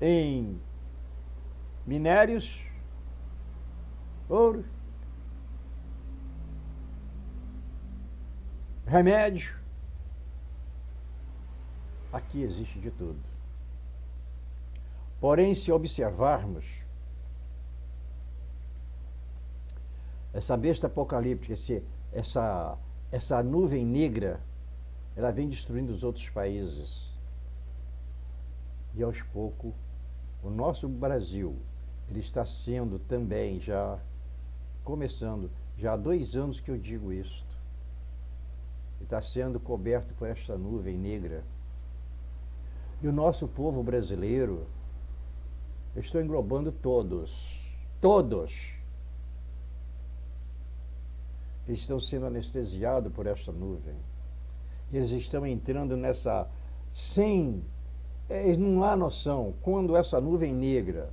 Em minérios, ouro, remédio. Aqui existe de tudo. Porém, se observarmos essa besta apocalíptica, essa nuvem negra, ela vem destruindo os outros países. E aos poucos, o nosso Brasil, ele está sendo também já, começando, já há 2 anos que eu digo isso, está sendo coberto por esta nuvem negra. E o nosso povo brasileiro, eu estou englobando todos, eles estão sendo anestesiados por esta nuvem. Eles estão entrando nessa, eles não há noção, quando essa nuvem negra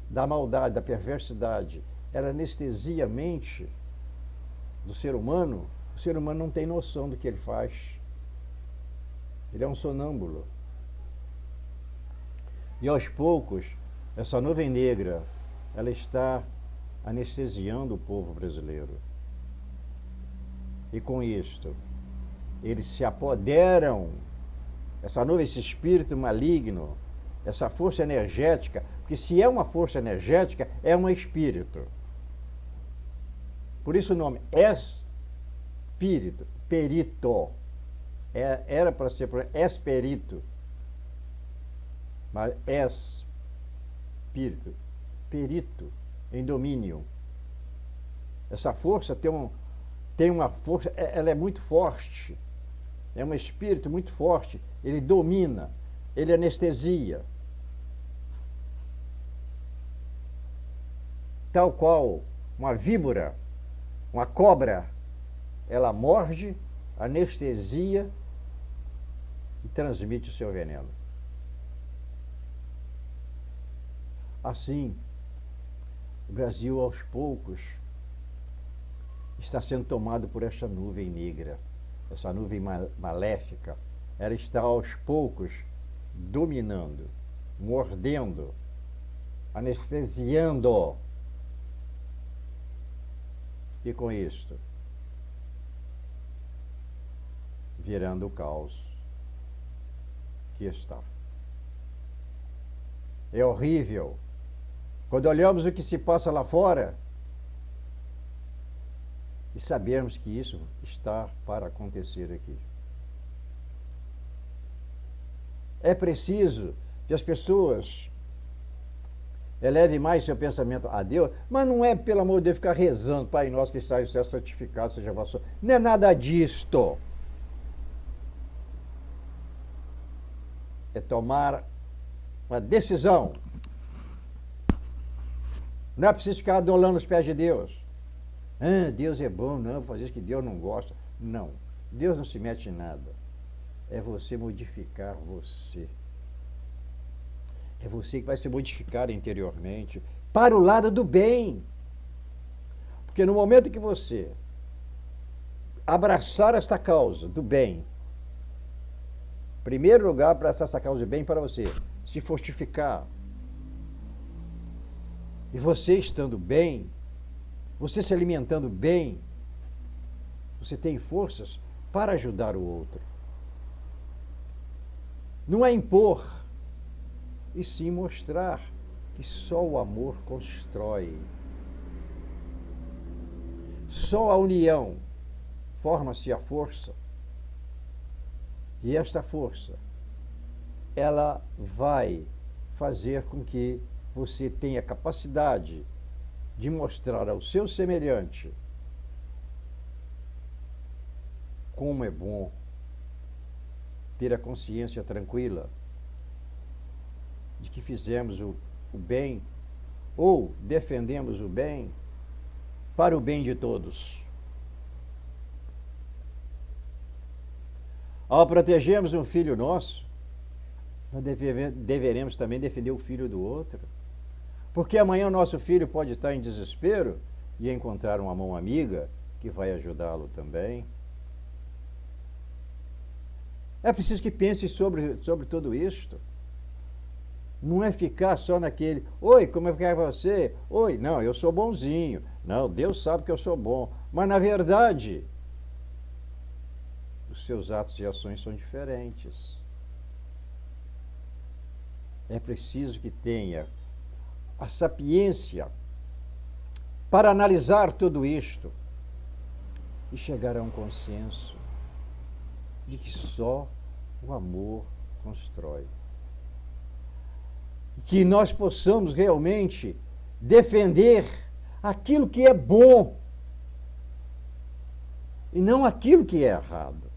da maldade, da perversidade, ela anestesia a mente do ser humano, o ser humano não tem noção do que ele faz. Ele é um sonâmbulo. E aos poucos, essa nuvem negra, ela está anestesiando o povo brasileiro. E com isto, eles se apoderam, essa nuvem, esse espírito maligno, essa força energética, porque se é uma força energética, é um espírito. Por isso o nome espírito, perito, era para ser esperito, mas espírito, perito, em domínio. Essa força tem uma força, ela é muito forte, é um espírito muito forte, ele domina, ele anestesia. Tal qual uma víbora, uma cobra, ela morde, anestesia e transmite o seu veneno. Assim, o Brasil, aos poucos, está sendo tomado por essa nuvem negra, essa nuvem maléfica. Ela está, aos poucos, dominando, mordendo, anestesiando. E com isto, virando o caos que está. É horrível. Quando olhamos o que se passa lá fora e sabemos que isso está para acontecer aqui. É preciso que as pessoas elevem mais seu pensamento a Deus, mas não é, pelo amor de Deus, ficar rezando, Pai nosso que está em céu, santificado seja vosso. Não é nada disto. É tomar uma decisão. Não é preciso ficar adolando os pés de Deus. Ah, Deus é bom, não, vou fazer isso que Deus não gosta. Não, Deus não se mete em nada. É você modificar você. É você que vai se modificar interiormente para o lado do bem. Porque no momento que você abraçar esta causa do bem, em primeiro lugar, abraçar essa causa do bem para você se fortificar. E você estando bem, você se alimentando bem, você tem forças para ajudar o outro. Não é impor, e sim mostrar que só o amor constrói. Só a união forma-se a força. E esta força, ela vai fazer com que você tenha capacidade de mostrar ao seu semelhante como é bom ter a consciência tranquila de que fizemos o bem ou defendemos o bem para o bem de todos. Ao protegermos um filho nosso, nós deveremos também defender o filho do outro. Porque amanhã o nosso filho pode estar em desespero e encontrar uma mão amiga que vai ajudá-lo também. É preciso que pense sobre tudo isto. Não é ficar só naquele, oi, como é que é você? Oi, não, eu sou bonzinho. Não, Deus sabe que eu sou bom. Mas na verdade, os seus atos e ações são diferentes. É preciso que tenha a sapiência para analisar tudo isto e chegar a um consenso de que só o amor constrói. Que nós possamos realmente defender aquilo que é bom e não aquilo que é errado.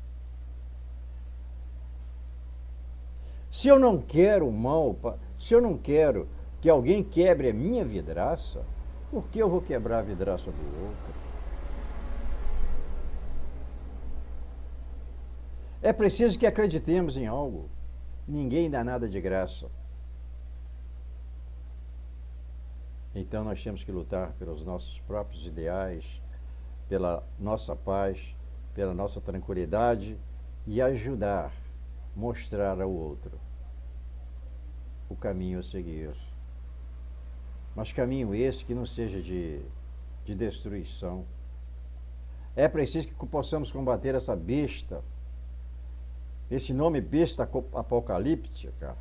Se eu não quero mal, se eu não quero que alguém quebre a minha vidraça, por que eu vou quebrar a vidraça do outro? É preciso que acreditemos em algo. Ninguém dá nada de graça. Então nós temos que lutar pelos nossos próprios ideais, pela nossa paz, pela nossa tranquilidade e ajudar, mostrar ao outro o caminho a seguir. Mas caminho esse que não seja de destruição. É preciso que possamos combater essa besta. Esse nome besta apocalíptica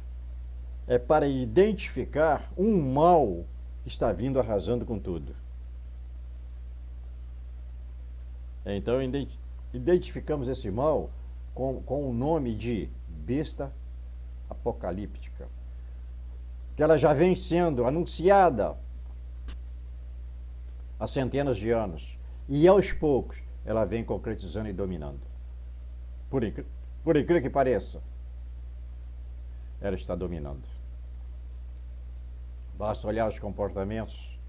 é para identificar um mal que está vindo arrasando com tudo. Então identificamos esse mal com o nome de besta apocalíptica, que ela já vem sendo anunciada há centenas de anos e aos poucos ela vem concretizando e dominando. Por incrível que pareça, ela está dominando. Basta olhar os comportamentos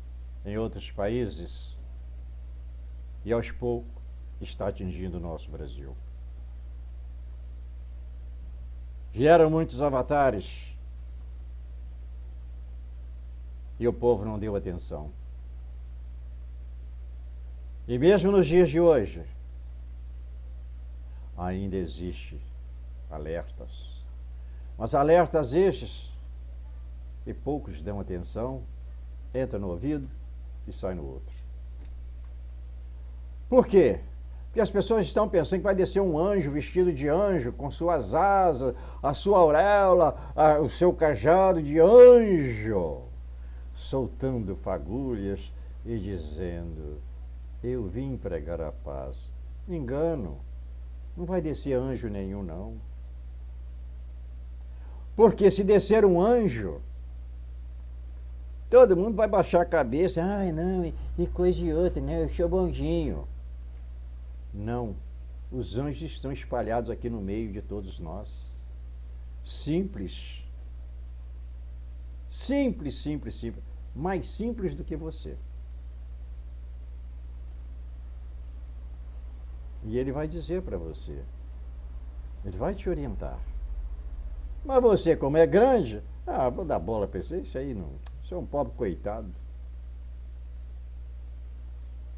em outros países e aos poucos está atingindo o nosso Brasil. Vieram muitos avatares e o povo não deu atenção. E mesmo nos dias de hoje, ainda existe alertas. Mas alertas estes, e poucos dão atenção, entra no ouvido e sai no outro. Por quê? Porque as pessoas estão pensando que vai descer um anjo vestido de anjo, com suas asas, a sua auréola, o seu cajado de anjo, soltando fagulhas e dizendo: eu vim pregar a paz. Engano, não vai descer anjo nenhum, não. Porque se descer um anjo, todo mundo vai baixar a cabeça. Ai, não, e coisa de outra, né? Eu sou bonzinho. Não, os anjos estão espalhados aqui no meio de todos nós. Simples. Simples, simples, simples. Mais simples do que você. E ele vai dizer para você. Ele vai te orientar. Mas você, como é grande, vou dar bola para você, isso aí não. Você é um pobre coitado.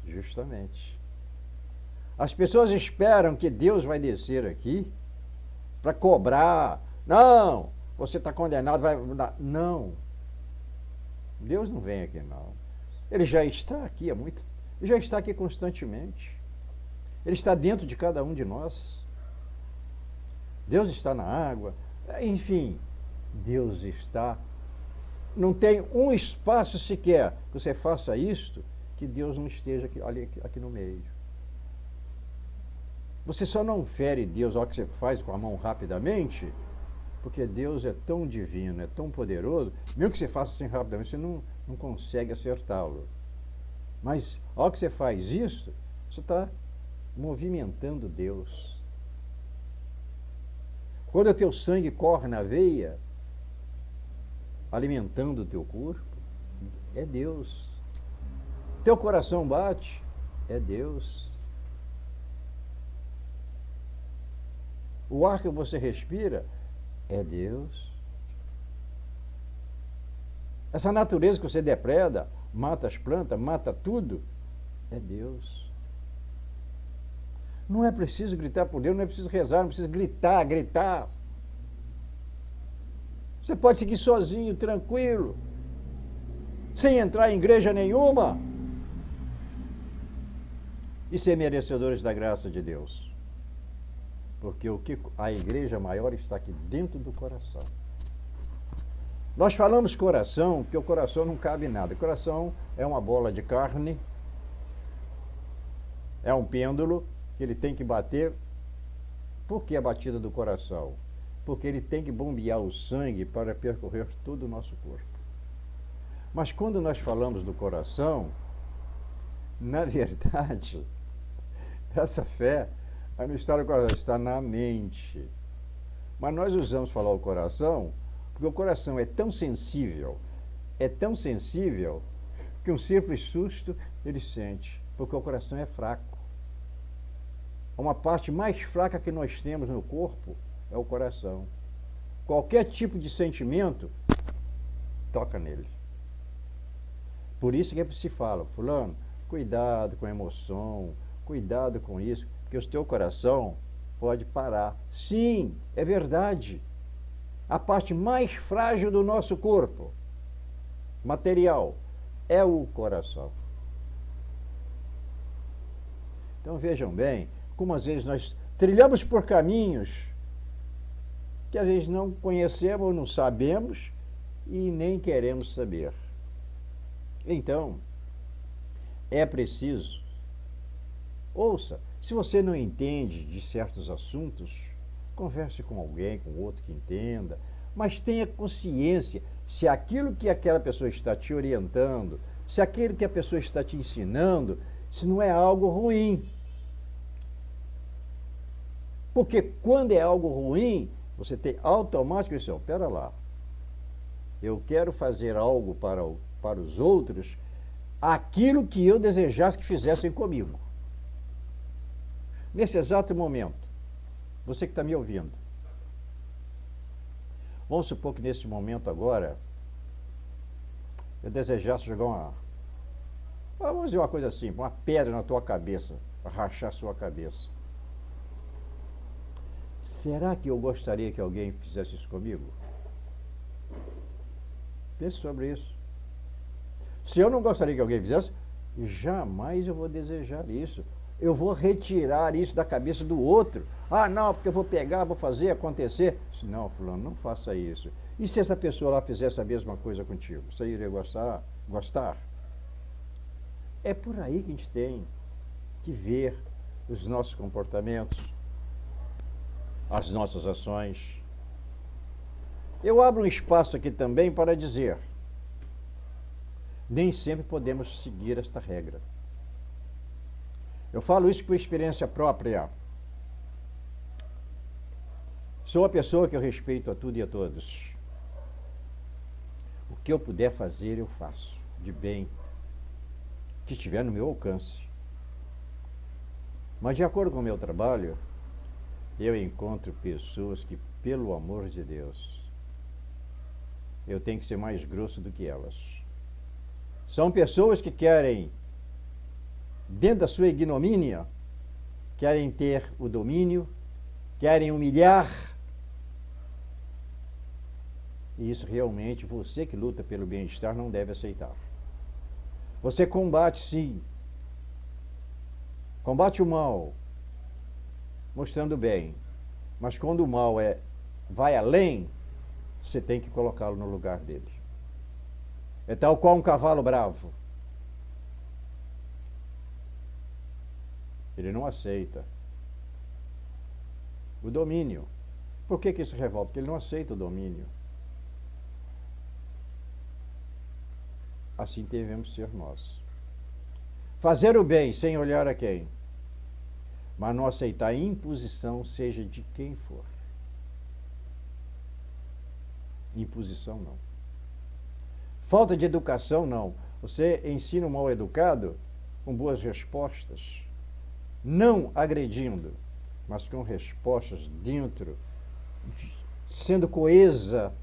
Justamente. As pessoas esperam que Deus vai descer aqui para cobrar. Não, você está condenado, vai. Não. Deus não vem aqui, não. Ele já está aqui há muito. Ele já está aqui constantemente. Ele está dentro de cada um de nós. Deus está na água. Enfim, Deus está. Não tem um espaço sequer que você faça isto que Deus não esteja aqui no meio. Você só não fere Deus ao que você faz com a mão rapidamente, porque Deus é tão divino, é tão poderoso, mesmo que você faça assim rapidamente, você não consegue acertá-lo. Mas ao que você faz isso, você está movimentando Deus. Quando o teu sangue corre na veia, alimentando o teu corpo, é Deus. Teu coração bate, é Deus. O ar que você respira é Deus. Essa natureza que você depreda, mata as plantas, mata tudo, é Deus. Não é preciso gritar por Deus, não é preciso rezar, não precisa gritar. Você pode seguir sozinho, tranquilo, sem entrar em igreja nenhuma e ser merecedores da graça de Deus. Porque a igreja maior está aqui dentro do coração. Nós falamos coração, porque o coração não cabe nada. O coração é uma bola de carne, é um pêndulo, que ele tem que bater. Por que a batida do coração? Porque ele tem que bombear o sangue para percorrer todo o nosso corpo. Mas quando nós falamos do coração, na verdade, essa fé não está no coração, está na mente. Mas nós usamos falar o coração, porque o coração é tão sensível, que um simples susto ele sente, porque o coração é fraco. Uma parte mais fraca que nós temos no corpo é o coração. Qualquer tipo de sentimento toca nele. Por isso que se fala, fulano, cuidado com a emoção, cuidado com isso, porque o teu coração pode parar. Sim, é verdade. A parte mais frágil do nosso corpo, material, é o coração. Então vejam bem, como às vezes nós trilhamos por caminhos que às vezes não conhecemos, não sabemos e nem queremos saber. Então, é preciso, ouça, se você não entende de certos assuntos, converse com alguém, com outro que entenda, mas tenha consciência se aquilo que aquela pessoa está te orientando, se aquilo que a pessoa está te ensinando, se não é algo ruim. Porque quando é algo ruim, você tem automaticamente isso, pera lá, eu quero fazer algo para os outros, aquilo que eu desejasse que fizessem comigo. Nesse exato momento, você que está me ouvindo, vamos supor que nesse momento agora, eu desejasse jogar vamos dizer uma coisa assim, uma pedra na tua cabeça, rachar a sua cabeça. Será que eu gostaria que alguém fizesse isso comigo? Pense sobre isso. Se eu não gostaria que alguém fizesse, jamais eu vou desejar isso. eu vou retirar isso da cabeça do outro. Ah, não, porque eu vou pegar, vou fazer acontecer. Não, fulano, não faça isso. E se essa pessoa lá fizesse a mesma coisa contigo? Você iria gostar? É por aí que a gente tem que ver os nossos comportamentos, as nossas ações. Eu abro um espaço aqui também para dizer, nem sempre podemos seguir esta regra. Eu falo isso por experiência própria. Sou uma pessoa que eu respeito a tudo e a todos. O que eu puder fazer, eu faço, de bem, que estiver no meu alcance. Mas de acordo com o meu trabalho, eu encontro pessoas que, pelo amor de Deus, eu tenho que ser mais grosso do que elas. São pessoas que querem, dentro da sua ignomínia, querem ter o domínio, querem humilhar. E isso realmente, você que luta pelo bem-estar não deve aceitar. Você combate, sim. Combate o mal, mostrando o bem. Mas quando o mal vai além, você tem que colocá-lo no lugar dele. É tal qual um cavalo bravo. Ele não aceita o domínio. Por que isso revolta? Porque ele não aceita o domínio. Assim devemos ser nós. Fazer o bem sem olhar a quem, mas não aceitar imposição, seja de quem for. Imposição não. Falta de educação não. Você ensina o mal educado com boas respostas, não agredindo, mas com respostas dentro, sendo coesa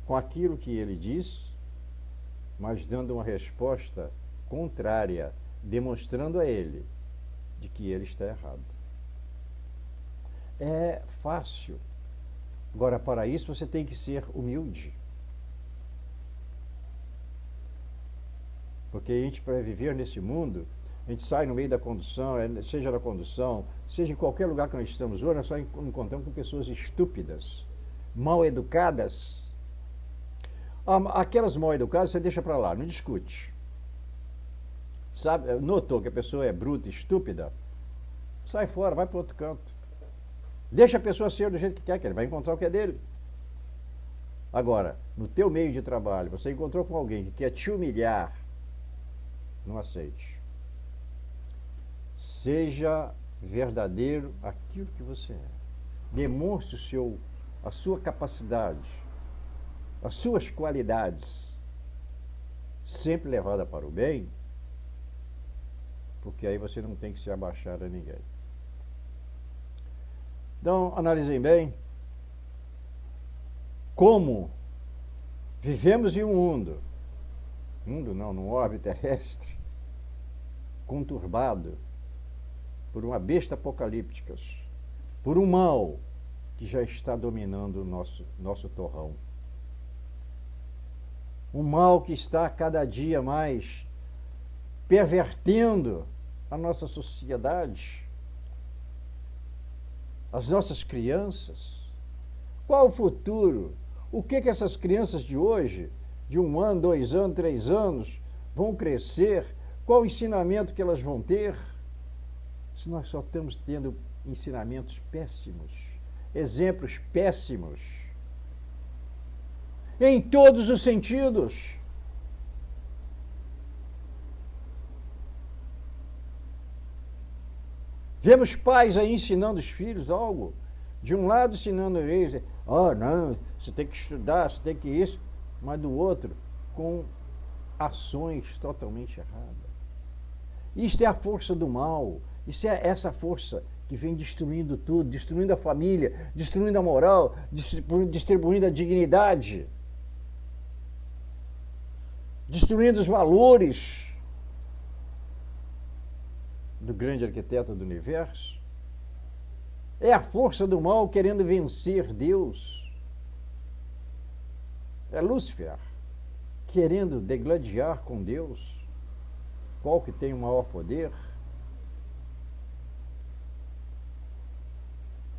com aquilo que ele diz, mas dando uma resposta contrária, demonstrando a ele de que ele está errado. É fácil. Agora, para isso, você tem que ser humilde. Porque a gente, para viver nesse mundo, a gente sai no meio da condução, seja na condução, seja em qualquer lugar que nós estamos hoje, nós só encontramos com pessoas estúpidas, mal educadas. Aquelas mal educadas você deixa para lá, não discute. Sabe, notou que a pessoa é bruta, estúpida? Sai fora, vai para outro canto. Deixa a pessoa ser do jeito que quer, que ele vai encontrar o que é dele. Agora, no teu meio de trabalho, você encontrou com alguém que quer te humilhar, não aceite. Seja verdadeiro aquilo que você é. Demonstre a sua capacidade, as suas qualidades, sempre levada para o bem, porque aí você não tem que se abaixar a ninguém. Então, analisem bem como vivemos em um mundo não, num orbe terrestre, conturbado por uma besta apocalíptica, por um mal que já está dominando o nosso torrão. Um mal que está cada dia mais pervertendo a nossa sociedade, as nossas crianças. Qual o futuro? O que essas crianças de hoje, de 1 ano, 2 anos, 3 anos, vão crescer? Qual o ensinamento que elas vão ter? Se nós só estamos tendo ensinamentos péssimos, exemplos péssimos, em todos os sentidos. Vemos pais aí ensinando os filhos algo, de um lado ensinando eles, não, você tem que estudar, você tem que isso, mas do outro, com ações totalmente erradas. Isto é a força do mal, isso é essa força que vem destruindo tudo, destruindo a família, destruindo a moral, distribuindo a dignidade, destruindo os valores do grande arquiteto do universo. É a força do mal querendo vencer Deus. É Lúcifer querendo degladiar com Deus. qual que tem o maior poder?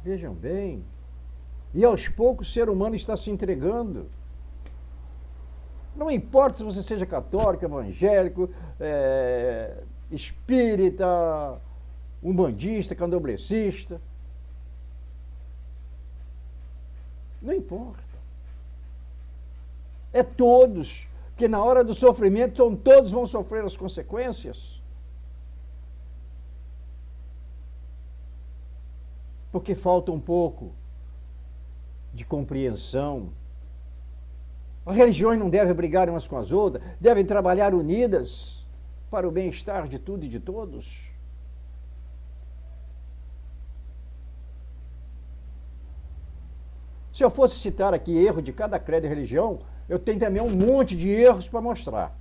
Vejam bem, e aos poucos o ser humano está se entregando. Não importa se você seja católico, evangélico, espírita, umbandista, candomblessista. Não importa. É todos, que na hora do sofrimento todos vão sofrer as consequências. Porque falta um pouco de compreensão. As religiões não devem brigar umas com as outras, devem trabalhar unidas para o bem-estar de tudo e de todos. Se eu fosse citar aqui erro de cada credo e religião, eu tenho também um monte de erros para mostrar.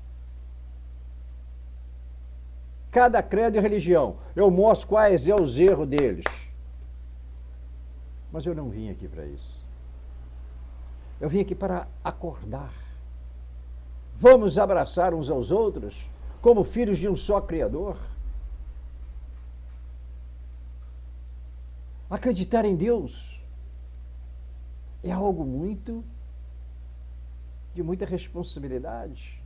Cada credo e religião, eu mostro quais são os erros deles. Mas eu não vim aqui para isso. Eu vim aqui para acordar. Vamos abraçar uns aos outros como filhos de um só Criador. Acreditar em Deus é algo de muita responsabilidade.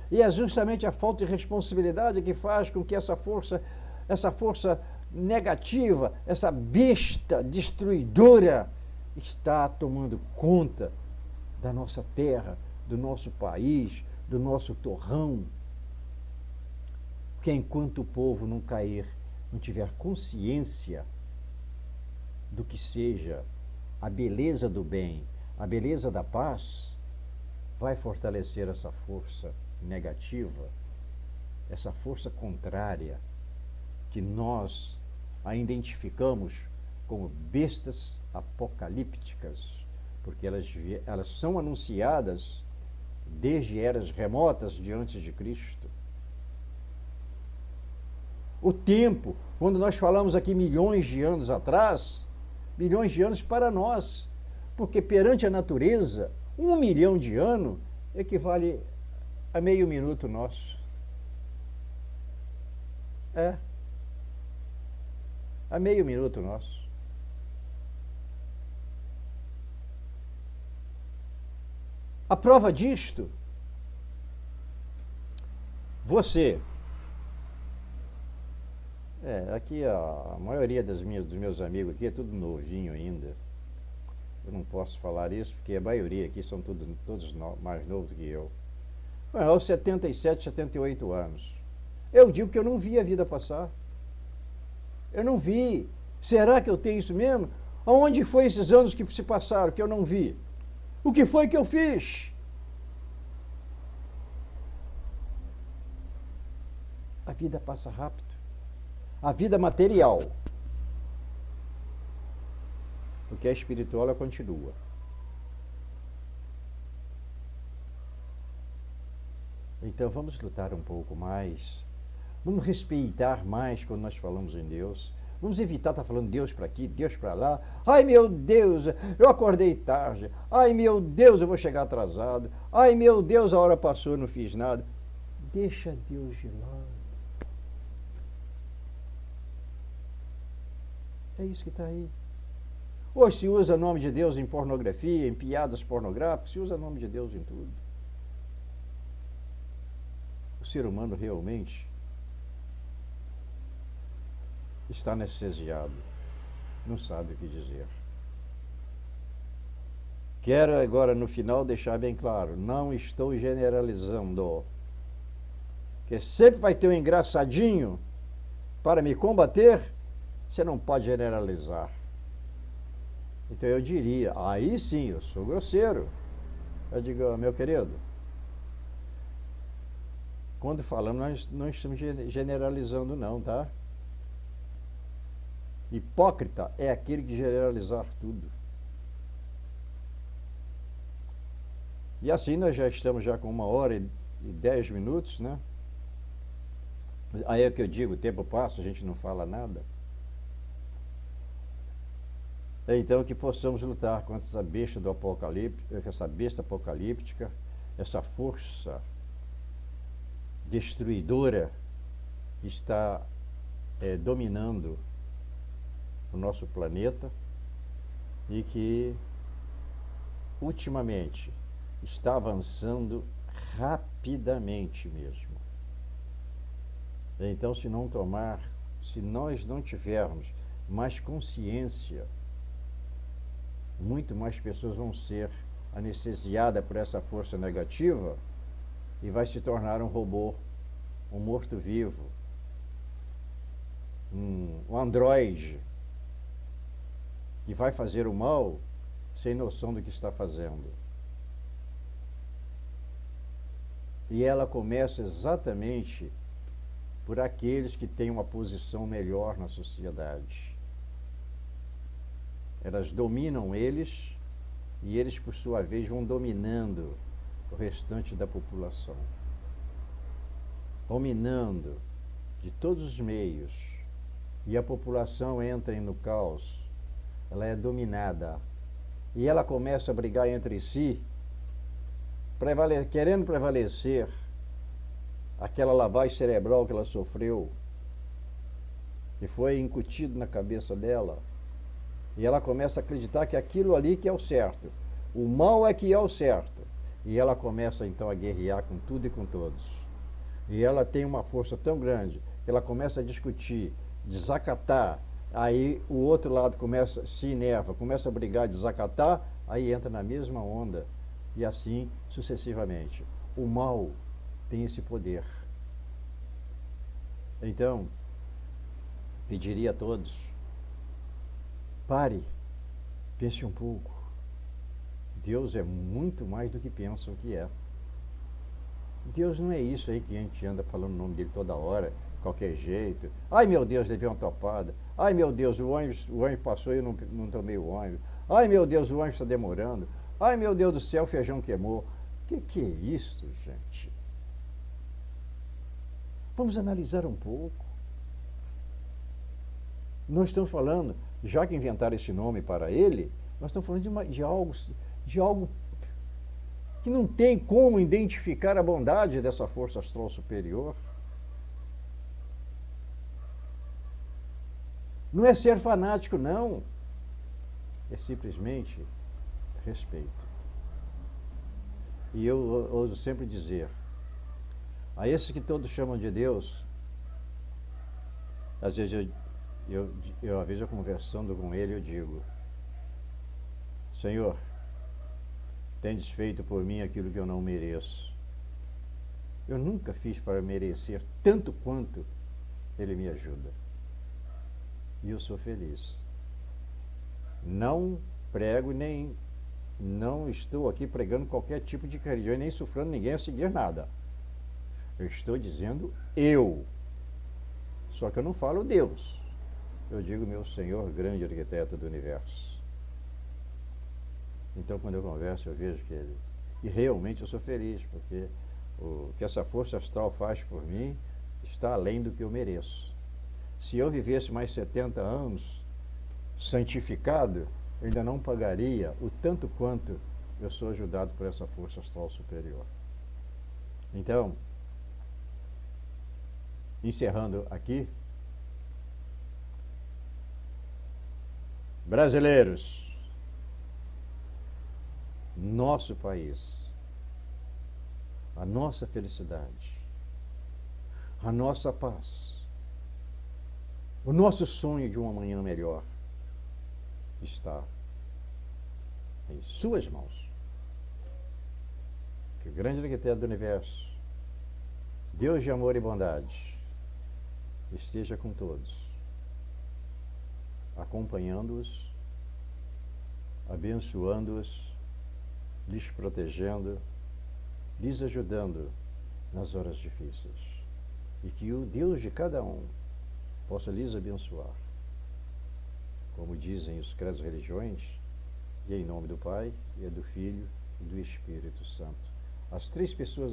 E é justamente a falta de responsabilidade que faz com que essa força negativa, essa besta destruidora, está tomando conta da nossa terra, do nosso país, do nosso torrão. Porque enquanto o povo não cair, não tiver consciência do que seja a beleza do bem, a beleza da paz, vai fortalecer essa força negativa, essa força contrária, que nós a identificamos como bestas apocalípticas, porque elas são anunciadas desde eras remotas de antes de Cristo. O tempo, quando nós falamos aqui milhões de anos atrás, milhões de anos para nós, porque perante a natureza, 1 milhão de anos equivale a meio minuto nosso. A meio minuto nosso. A prova disto, você, aqui a maioria dos meus amigos aqui é tudo novinho ainda. Eu não posso falar isso porque a maioria aqui são todos mais novos do que eu. Aos 77, 78 anos. Eu digo que eu não vi a vida passar. Eu não vi. Será que eu tenho isso mesmo? Aonde foi esses anos que se passaram que eu não vi? O que foi que eu fiz? A vida passa rápido. A vida material. Porque a espiritual ela continua. Então vamos lutar um pouco mais. Vamos respeitar mais quando nós falamos em Deus. Vamos evitar estar falando Deus para aqui, Deus para lá. Ai, meu Deus, eu acordei tarde. Ai, meu Deus, eu vou chegar atrasado. Ai, meu Deus, a hora passou, eu não fiz nada. Deixa Deus de lado. É isso que está aí. Hoje se usa o nome de Deus em pornografia, em piadas pornográficas, se usa o nome de Deus em tudo. O ser humano realmente está anestesiado, não sabe o que dizer. Quero agora no final deixar bem claro, não estou generalizando, que sempre vai ter um engraçadinho para me combater, você não pode generalizar. Então eu diria, aí sim, eu sou grosseiro. Eu digo, meu querido, quando falamos, nós não estamos generalizando não, tá? Hipócrita é aquele que generalizar tudo. E assim nós já estamos com 1h10, né? Aí é que eu digo, o tempo passa, a gente não fala nada. Então que possamos lutar contra essa besta do apocalipse, essa besta apocalíptica, essa força destruidora que está dominando o nosso planeta e que ultimamente está avançando rapidamente mesmo. Então, se nós não tivermos mais consciência, muito mais pessoas vão ser anestesiadas por essa força negativa e vai se tornar um robô, um morto-vivo, um androide que vai fazer o mal sem noção do que está fazendo. E ela começa exatamente por aqueles que têm uma posição melhor na sociedade. Elas dominam eles e eles, por sua vez, vão dominando o restante da população. Dominando de todos os meios. E a população entra no caos. Ela é dominada. E ela começa a brigar entre si, querendo prevalecer aquela lavagem cerebral que ela sofreu, que foi incutido na cabeça dela. E ela começa a acreditar que aquilo ali que é o certo. O mal é que é o certo. E ela começa então a guerrear com tudo e com todos. E ela tem uma força tão grande que ela começa a discutir, desacatar. Aí o outro lado se enerva, começa a brigar, desacatar, aí entra na mesma onda. E assim sucessivamente. O mal tem esse poder. Então, pediria a todos, pare, pense um pouco. Deus é muito mais do que pensam que é. Deus não é isso aí que a gente anda falando o nome dele toda hora, de qualquer jeito. Ai meu Deus, levei uma topada. Ai meu Deus, o ônibus passou e eu não tomei o ônibus. Ai meu Deus, o ônibus está demorando. Ai meu Deus do céu, o feijão queimou. Que é isso, gente? Vamos analisar um pouco. Nós estamos falando, já que inventaram esse nome para ele, nós estamos falando de algo que não tem como identificar a bondade dessa força astral superior. Não é ser fanático, não. É simplesmente respeito. E eu ouso sempre dizer, a esses que todos chamam de Deus, às vezes às vezes eu conversando com ele, eu digo, Senhor, tendes feito por mim aquilo que eu não mereço. Eu nunca fiz para merecer tanto quanto ele me ajuda. E eu sou feliz. Não prego nem não estou aqui pregando qualquer tipo de religião, nem sufrando ninguém a seguir nada. Eu estou dizendo eu. Só que eu não falo Deus. Eu digo meu Senhor, grande arquiteto do universo. Então, quando eu converso, eu vejo que ele... E realmente eu sou feliz, porque o que essa força astral faz por mim está além do que eu mereço. Se eu vivesse mais 70 anos santificado, eu ainda não pagaria o tanto quanto eu sou ajudado por essa força astral superior. Então, encerrando aqui, brasileiros, nosso país, a nossa felicidade, a nossa paz, o nosso sonho de um amanhã melhor está em suas mãos. Que o grande arquiteto do universo, Deus de amor e bondade, esteja com todos, acompanhando-os, abençoando-os, lhes protegendo, lhes ajudando nas horas difíceis. E que o Deus de cada um possa lhes abençoar. Como dizem os credos religiões, e em nome do Pai, e do Filho, e do Espírito Santo. As três pessoas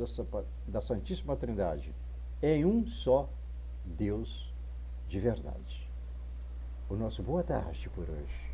da Santíssima Trindade, em um só Deus de verdade. O nosso boa tarde por hoje.